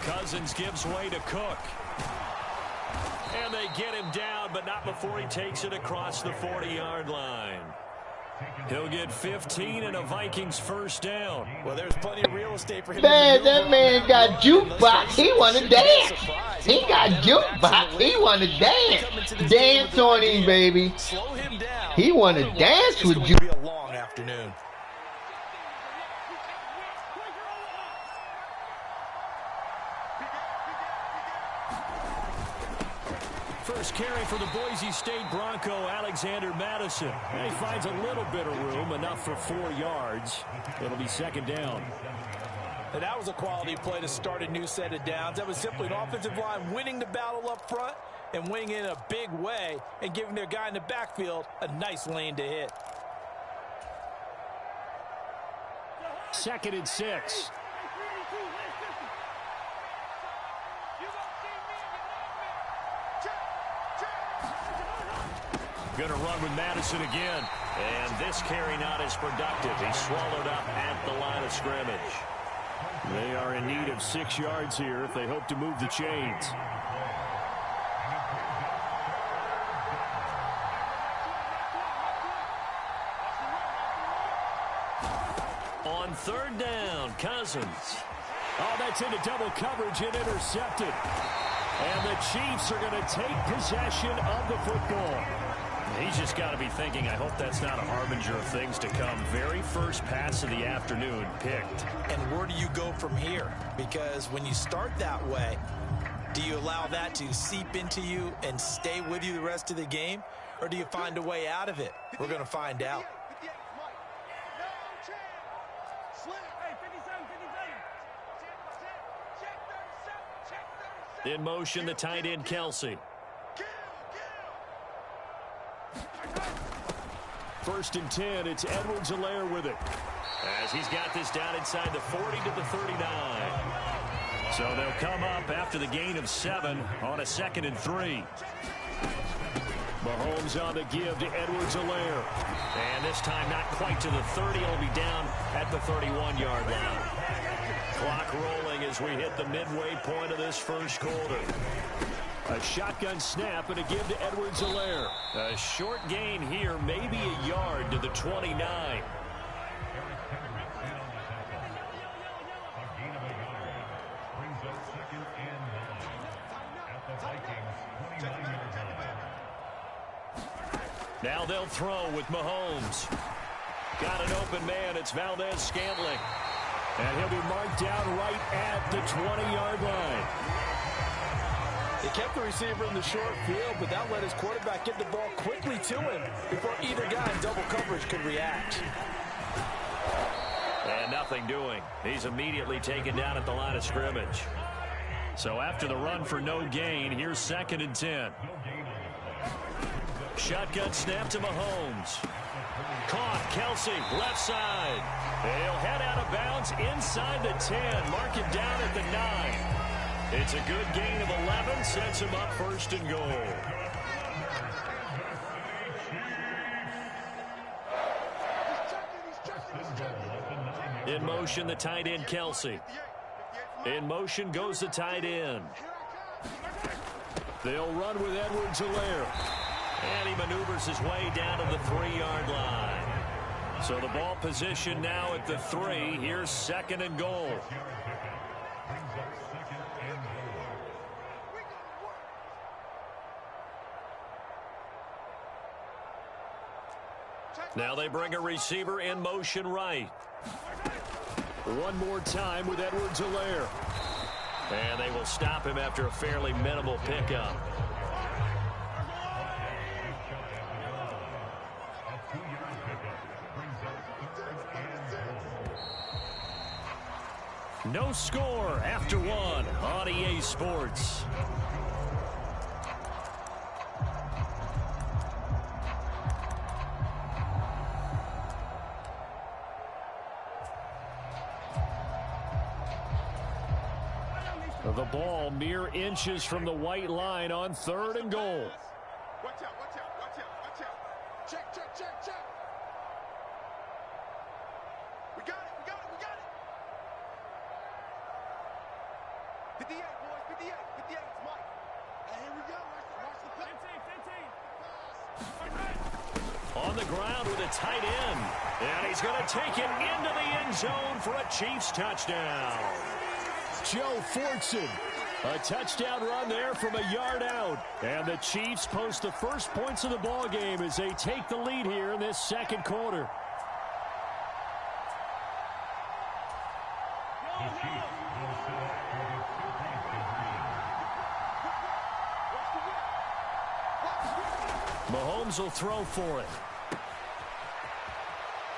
Cousins gives way to Cook. And they get him down, but not before he takes it across the 40-yard line. He'll get 15 and a Vikings first down. Well, there's plenty of real estate for him. Man, that man got jukebox. He want to dance. He got jukebox. He want to dance. Dance on him, baby. Slow him down. He want to dance with you. It's going to be a long afternoon. First carry for the Boise State Bronco, Alexander Madison. And he finds a little bit of room, enough for 4 yards. It'll be 2nd down. And that was a quality play to start a new set of downs. That was simply an offensive line winning the battle up front and winning it in a big way and giving their guy in the backfield a nice lane to hit. 2nd and 6. Going to run with Madison again. And this carry not as productive. He's swallowed up at the line of scrimmage. They are in need of 6 yards here if they hope to move the chains. On 3rd down, Cousins. Oh, that's into double coverage and intercepted. And the Chiefs are going to take possession of the football. He's just got to be thinking, I hope that's not a harbinger of things to come. Very first pass of the afternoon picked. And where do you go from here? Because when you start that way, do you allow that to seep into you and stay with you the rest of the game? Or do you find a way out of it? We're going to find out. In motion, the tight end, Kelsey. 1st and 10, it's Edwards-Helaire with it. As he's got this down inside the 40 to the 39. So they'll come up after the gain of 7 on a 2nd and 3. Mahomes on the give to Edwards-Helaire. And this time not quite to the 30. It'll be down at the 31-yard line. Clock rolling as we hit the midway point of this first quarter. A shotgun snap and a give to Edwards-Helaire. A short gain here, maybe a yard to the 29. Now they'll throw with Mahomes. Got an open man. It's Valdez-Scantling. And he'll be marked down right at the 20-yard line. He kept the receiver in the short field, but that let his quarterback get the ball quickly to him before either guy in double coverage could react. And nothing doing. He's immediately taken down at the line of scrimmage. So after the run for no gain, here's 2nd and 10. Shotgun snap to Mahomes. Caught, Kelsey, left side. They'll head out of bounds inside the 10. Mark it down at the 9. It's a good gain of 11, sets him up 1st and goal. In motion, the tight end, Kelsey. In motion goes the tight end. They'll run with Edwards-Helaire. And he maneuvers his way down to the 3-yard line. So the ball position now at the 3. Here's 2nd and goal. Now they bring a receiver in motion right. One more time with Edwards-Helaire. And they will stop him after a fairly minimal pickup. No score after 1 on EA Sports. The ball mere inches from the white line on 3rd and goal. Watch out, watch out, watch out, watch out. Check, check, check, check. We got it, we got it, we got it. 58, boys, 58, 58, it's Mike. And here we go, watch the play. 15. On the ground with a tight end. And he's going to take it into the end zone for a Chiefs touchdown. Joe Fortson. A touchdown run there from a yard out. And the Chiefs post the first points of the ball game as they take the lead here in this second quarter. Mahomes will throw for it.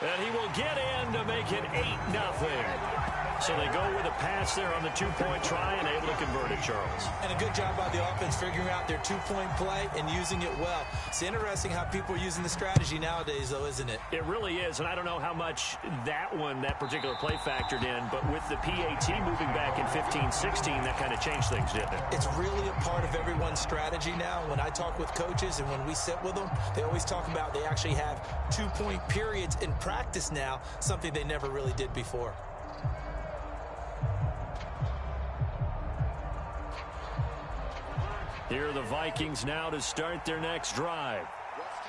And he will get in to make it 8-0. So they go with a pass there on the two-point try and able to convert it, Charles. And a good job by the offense figuring out their two-point play and using it well. It's interesting how people are using the strategy nowadays, though, isn't it? It really is, and I don't know how much that particular play factored in, but with the PAT moving back in 15-16, that kind of changed things, didn't it? It's really a part of everyone's strategy now. When I talk with coaches and when we sit with them, they always talk about they actually have two-point periods in practice now, something they never really did before. Here are the Vikings now to start their next drive.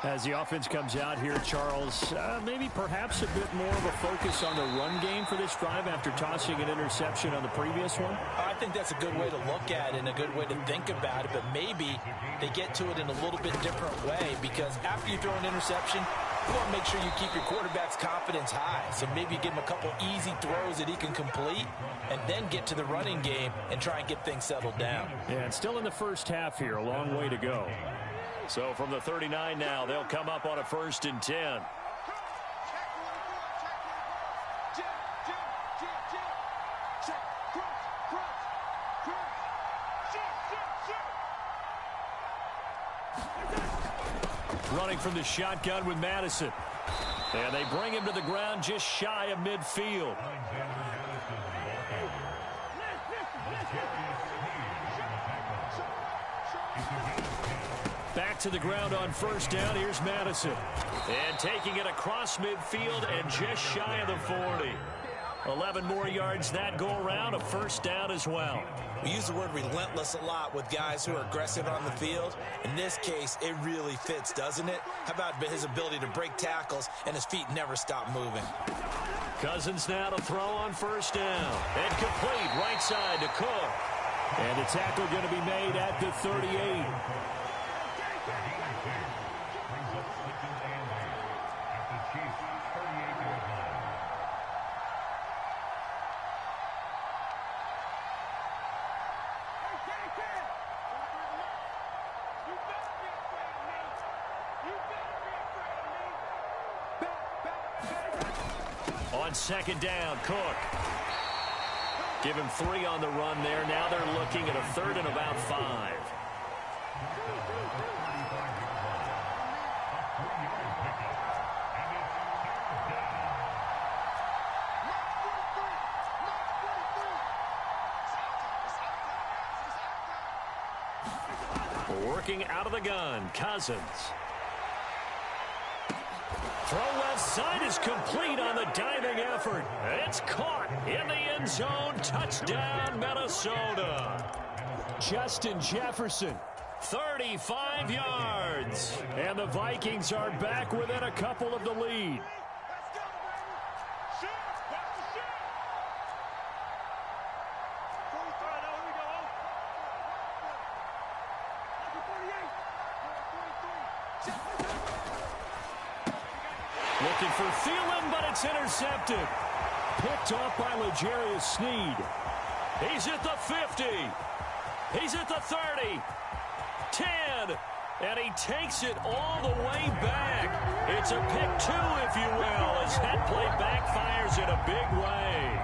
As the offense comes out here, Charles, maybe perhaps a bit more of a focus on the run game for this drive after tossing an interception on the previous one? I think that's a good way to look at it and a good way to think about it, but maybe they get to it in a little bit different way because after you throw an interception, you want to make sure you keep your quarterback's confidence high. So maybe give him a couple easy throws that he can complete and then get to the running game and try and get things settled down. Yeah, and still in the first half here, a long way to go. So from the 39 now, they'll come up on a 1st and 10. Running from the shotgun with Madison. And they bring him to the ground just shy of midfield. Back to the ground on 1st down. Here's Madison. And taking it across midfield and just shy of the 40. 11 more yards that go around. A 1st down as well. We use the word relentless a lot with guys who are aggressive on the field. In this case, it really fits, doesn't it? How about his ability to break tackles and his feet never stop moving? Cousins now to throw on 1st down. And complete right side to Cook. And the tackle going to be made at the 38. On 2nd down, Cook. Give him 3 on the run there. Now they're looking at a 3rd and about 5. Working out of the gun, Cousins. Throw left side is complete on the diving effort. It's caught in the end zone. Touchdown, Minnesota. Justin Jefferson, 35 yards. And the Vikings are back within a couple of the lead. Looking for Thielen, but it's intercepted. Picked off by L'Jarius Sneed. He's at the 50. He's at the 30. 10. And he takes it all the way back. It's a pick 2, if you will, as that play backfires in a big way.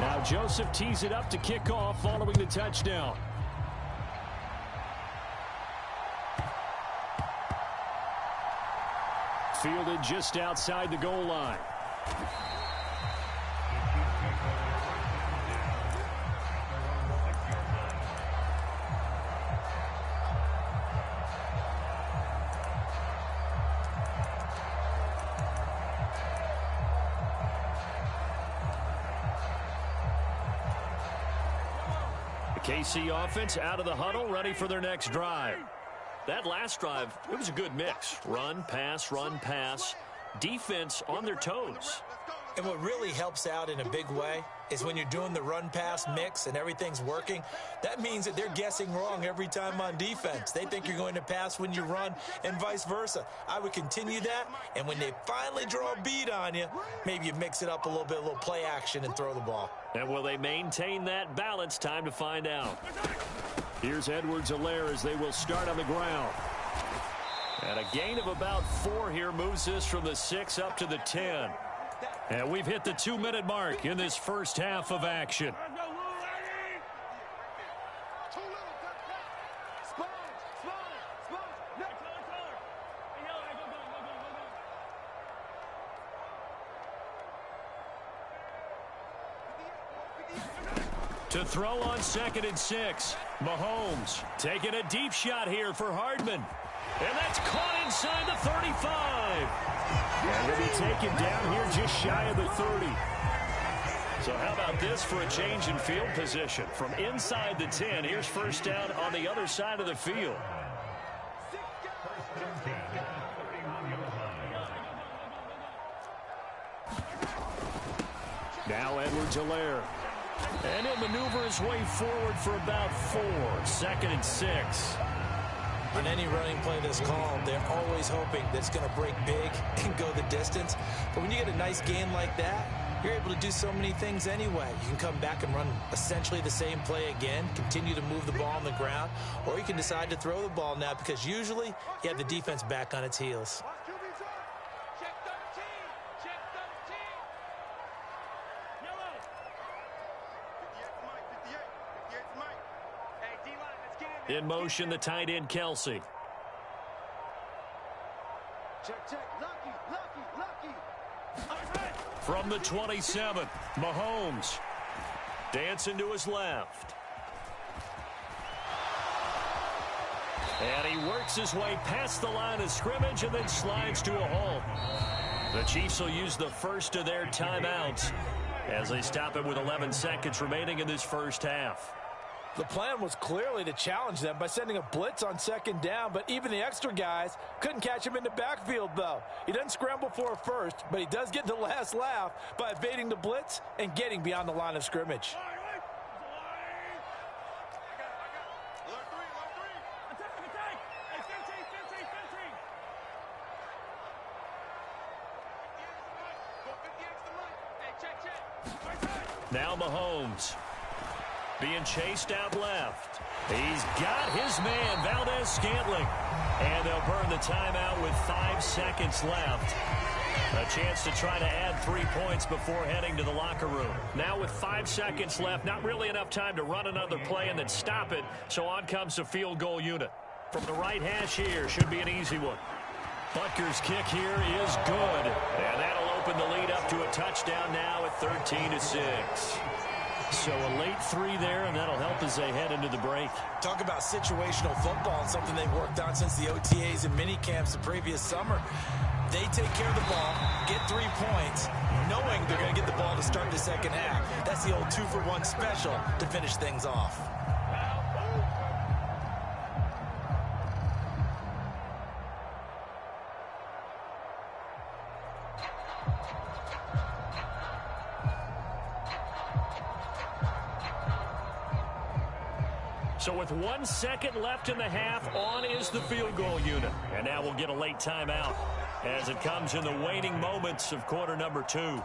Now Joseph tees it up to kick off following the touchdown. fielded just outside the goal line. KC offense out of the huddle, ready for their next drive. That last drive, it was a good mix. Run, pass, defense on their toes. And what really helps out in a big way is when you're doing the run-pass mix and everything's working, that means that they're guessing wrong every time on defense. They think you're going to pass when you run and vice versa. I would continue that, and when they finally draw a beat on you, maybe you mix it up a little bit, a little play action and throw the ball. And will they maintain that balance? Time to find out. Here's Edwards-Helaire as they will start on the ground. And a gain of about 4 here moves this from the 6 up to the 10. And we've hit the 2-minute mark in this first half of action. To throw on 2nd and 6. Mahomes taking a deep shot here for Hardman. And that's caught inside the 35. And he'll be taken down here just shy of the 30. So how about this for a change in field position? From inside the 10, here's first down on the other side of the field. Now Edwards-Helaire. And he'll maneuver his way forward for about 4. 2nd and 6. On any running play that's called, they're always hoping that it's going to break big and go the distance. But when you get a nice gain like that, you're able to do so many things anyway. You can come back and run essentially the same play again, continue to move the ball on the ground, or you can decide to throw the ball now because usually you have the defense back on its heels. In motion, the tight end, Kelsey. Check. Lucky. From the 27, Mahomes. Dancing to his left. And he works his way past the line of scrimmage and then slides to a halt. The Chiefs will use the first of their timeouts as they stop it with 11 seconds remaining in this first half. The plan was clearly to challenge them by sending a blitz on 2nd down, but even the extra guys couldn't catch him in the backfield, though. He doesn't scramble for a first, but he does get the last laugh by evading the blitz and getting beyond the line of scrimmage. Now Mahomes. Being chased out left. He's got his man, Valdez-Scantling. And they'll burn the timeout with 5 seconds left. A chance to try to add 3 points before heading to the locker room. Now with 5 seconds left, not really enough time to run another play and then stop it. So on comes the field goal unit. From the right hash here, should be an easy one. Butker's kick here is good. And that'll open the lead up to a touchdown now at 13-6. So a late 3 there, and that'll help as they head into the break. Talk about situational football and something they've worked on since the OTAs and mini camps the previous summer. They take care of the ball, get 3 points, knowing they're going to get the ball to start the second half. That's the old 2-for-1 special to finish things off. So with 1 second left in the half, on is the field goal unit. And now we'll get a late timeout as it comes in the waning moments of quarter number 2.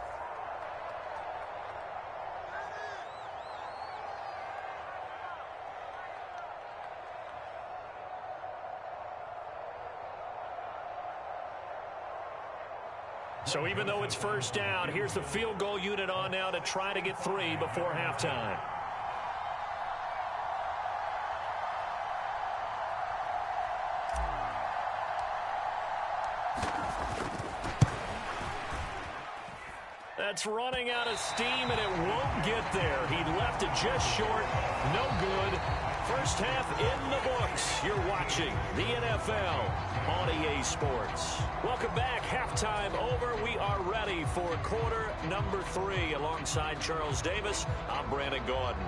So even though it's first down, here's the field goal unit on now to try to get 3 before halftime. It's running out of steam, and it won't get there. He left it just short. No good. First half in the books. You're watching the NFL on EA Sports. Welcome back. Halftime over. We are ready for quarter number 3. Alongside Charles Davis, I'm Brandon Gordon.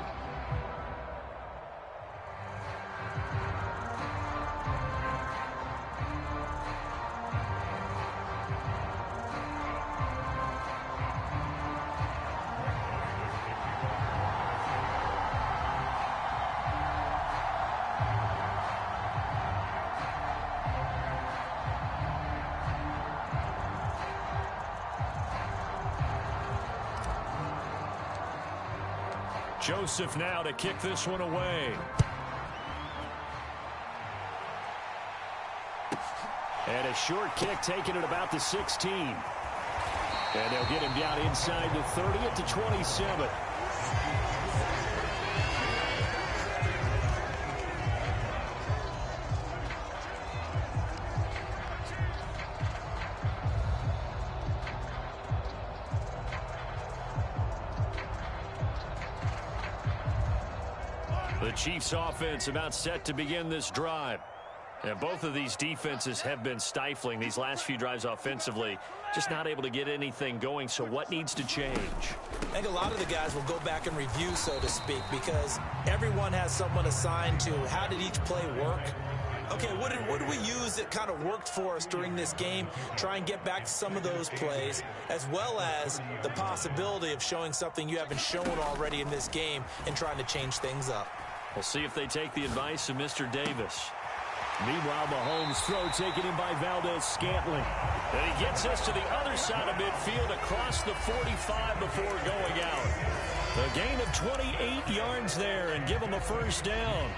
Joseph now to kick this one away. And a short kick taken at about the 16. And they'll get him down inside the 30 at the 27. The Chiefs offense about set to begin this drive. And both of these defenses have been stifling these last few drives offensively. Just not able to get anything going. So what needs to change? I think a lot of the guys will go back and review, so to speak, because everyone has someone assigned to how did each play work. Okay, what did we use that kind of worked for us during this game? Try and get back to some of those plays, as well as the possibility of showing something you haven't shown already in this game and trying to change things up. We'll see if they take the advice of Mr. Davis. Meanwhile, Mahomes' throw taken in by Valdez-Scantling. And he gets us to the other side of midfield across the 45 before going out. A gain of 28 yards there and give him a first down.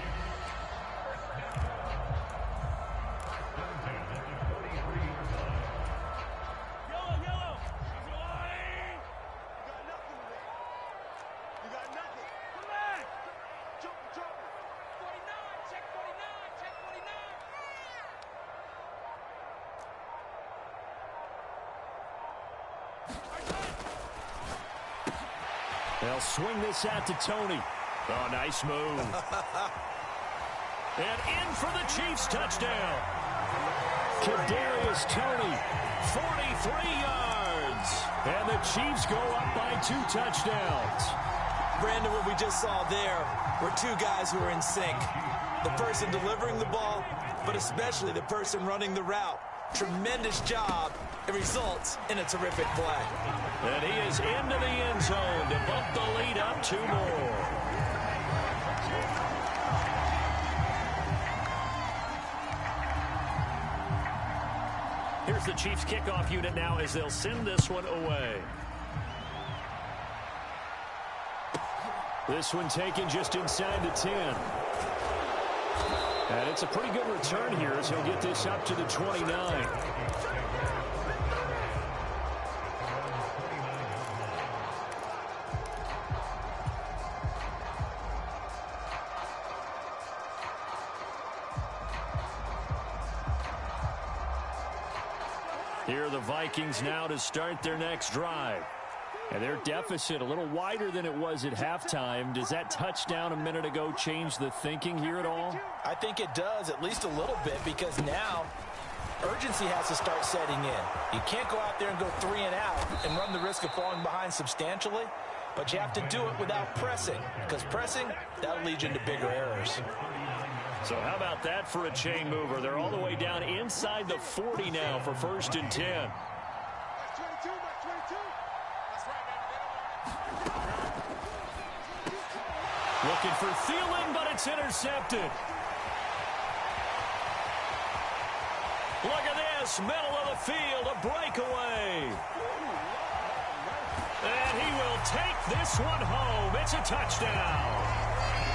They'll swing this out to Tony. Oh, nice move. And in for the Chiefs touchdown. Kadarius Toney, 43 yards. And the Chiefs go up by 2 touchdowns. Brandon, what we just saw there were 2 guys who are in sync. The person delivering the ball, but especially the person running the route. Tremendous job. It results in a terrific play. And he is into the end zone to bump the lead up 2 more. Here's the Chiefs kickoff unit now as they'll send this one away. This one taken just inside the 10. And it's a pretty good return here as he'll get this up to the 29. Here are the Vikings now to start their next drive. And their deficit a little wider than it was at halftime. Does that touchdown a minute ago change the thinking here at all? I think it does, at least a little bit, because now urgency has to start setting in. You can't go out there and go 3 and out and run the risk of falling behind substantially, but you have to do it without pressing, because pressing, that'll lead you into bigger errors. So how about that for a chain mover? They're all the way down inside the 40 now for 1st and 10. Looking for Thielen, but it's intercepted. Look at this, middle of the field, a breakaway. And he will take this one home. It's a touchdown.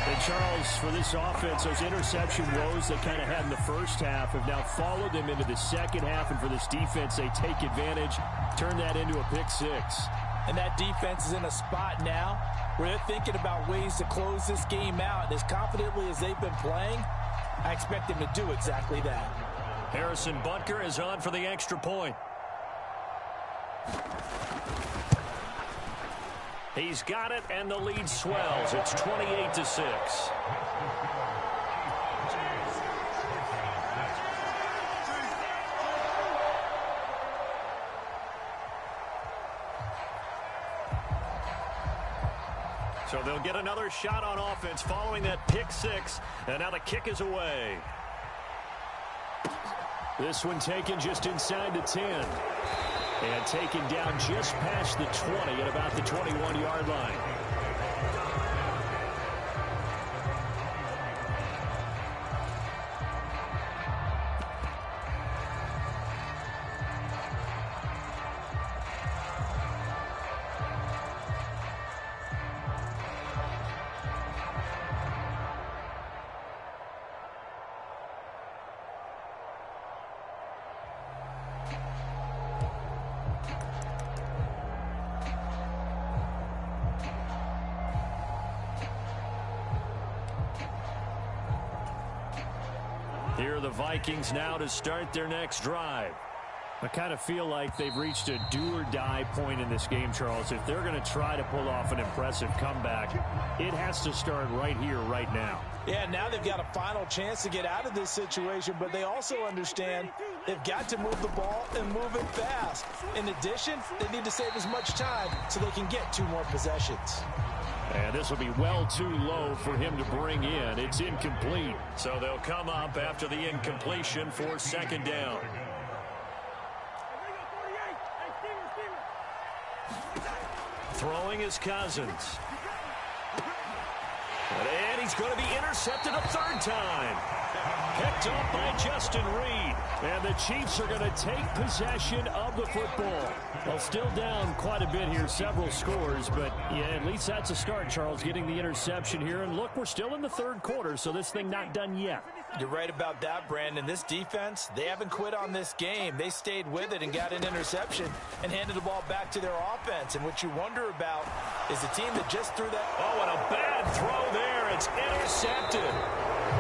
And Charles, for this offense, those interception woes they kind of had in the first half have now followed them into the second half. And for this defense, they take advantage, turn that into a pick 6. And that defense is in a spot now where they're thinking about ways to close this game out. And as confidently as they've been playing, I expect them to do exactly that. Harrison Butker is on for the extra point. He's got it, and the lead swells. It's 28-6. So they'll get another shot on offense following that pick six, and now the kick is away. This one taken just inside the 10. And taken down just past the 20 at about the 21-yard line. Here are the Vikings now to start their next drive. I kind of feel like they've reached a do-or-die point in this game, Charles. If they're going to try to pull off an impressive comeback, it has to start right here, right now. Yeah, now they've got a final chance to get out of this situation, but they also understand they've got to move the ball and move it fast. In addition, they need to save as much time so they can get 2 more possessions. And this will be well too low for him to bring in. It's incomplete. So they'll come up after the incompletion for second down. Throwing is Cousins. And he's going to be intercepted a third time. Picked off by Justin Reed. And the Chiefs are going to take possession of the football. Well, still down quite a bit here, several scores, but yeah, at least that's a start, Charles, getting the interception here. And look, we're still in the third quarter, so this thing not done yet. You're right about that, Brandon. This defense, they haven't quit on this game. They stayed with it and got an interception and handed the ball back to their offense. And what you wonder about is the team that just threw that. Oh, and a bad throw there. It's intercepted.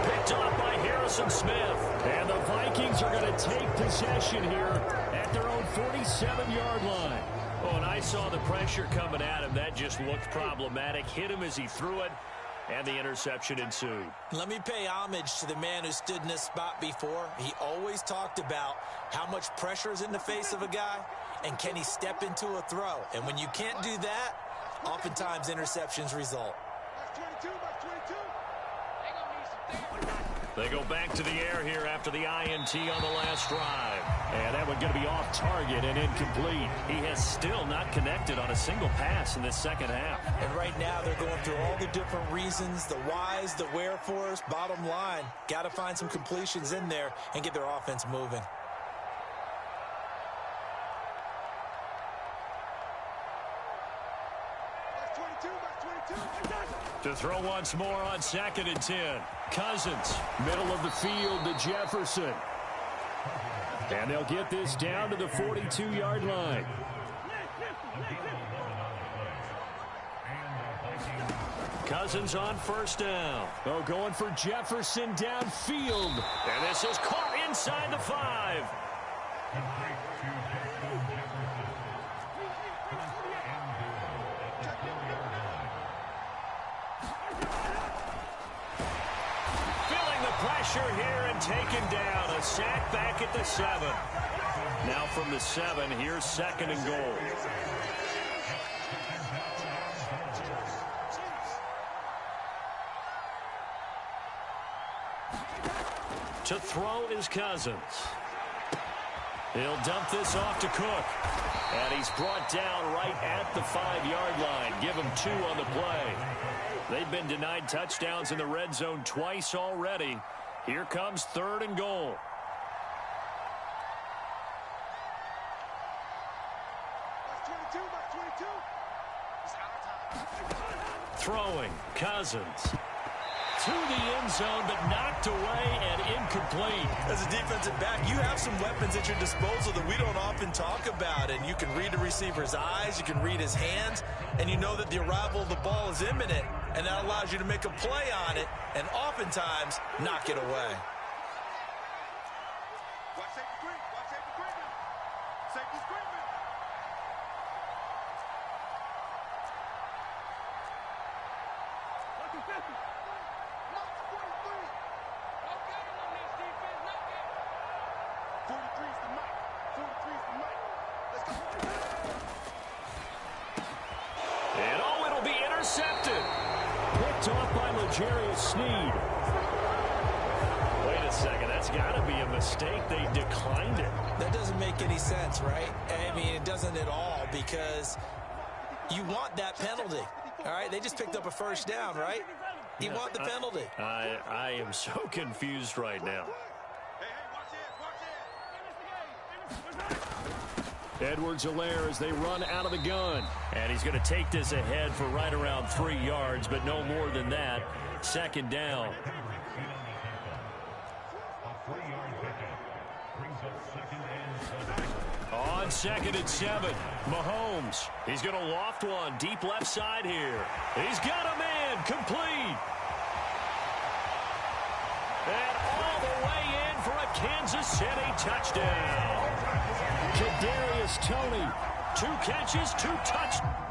Picked off by Harrison Smith. And the Vikings are going to take possession here at their own 47-yard line. Oh, and I saw the pressure coming at him. That just looked problematic. Hit him as he threw it, and the interception ensued. Let me pay homage to the man who stood in this spot before. He always talked about how much pressure is in the face of a guy, and can he step into a throw. And when you can't do that, oftentimes interceptions result. They go back to the air here after the INT on the last drive. And that one's going to be off target and incomplete. He has still not connected on a single pass in this second half. And right now they're going through all the different reasons, the whys, the wherefores. Bottom line, got to find some completions in there and get their offense moving. To throw once more on 2nd and 10. Cousins, middle of the field to Jefferson. And they'll get this down to the 42-yard line. Cousins on first down. Oh, going for Jefferson downfield. And this is caught inside the 5. Pressure here and taken down. A sack back at the 7. Now from the 7, here's 2nd and goal. To throw is Cousins. He'll dump this off to Cook. And he's brought down right at the 5-yard line. Give him 2 on the play. They've been denied touchdowns in the red zone twice already. Here comes 3rd and goal. Throwing, Cousins. To the end zone, but knocked away and incomplete. As a defensive back, you have some weapons at your disposal that we don't often talk about. And you can read the receiver's eyes, you can read his hands, and you know that the arrival of the ball is imminent. And that allows you to make a play on it and oftentimes knock it away. And oh, it'll be intercepted. Picked off by L'Jarius Sneed. Wait a second, that's got to be a mistake. They declined it. That doesn't make any sense, right? I mean, it doesn't at all, because you want that penalty. All right, they just picked up a first down, right? You want the penalty. I am so confused right now. Edwards-Helaire as they run out of the gun. And he's going to take this ahead for right around 3 yards, but no more than that. Second down. On 2nd and 7, Mahomes. He's going to loft one deep left side here. He's got a man complete. And all the way in for a Kansas City touchdown. Kadarius Toney, 2 catches, 2 touchdowns.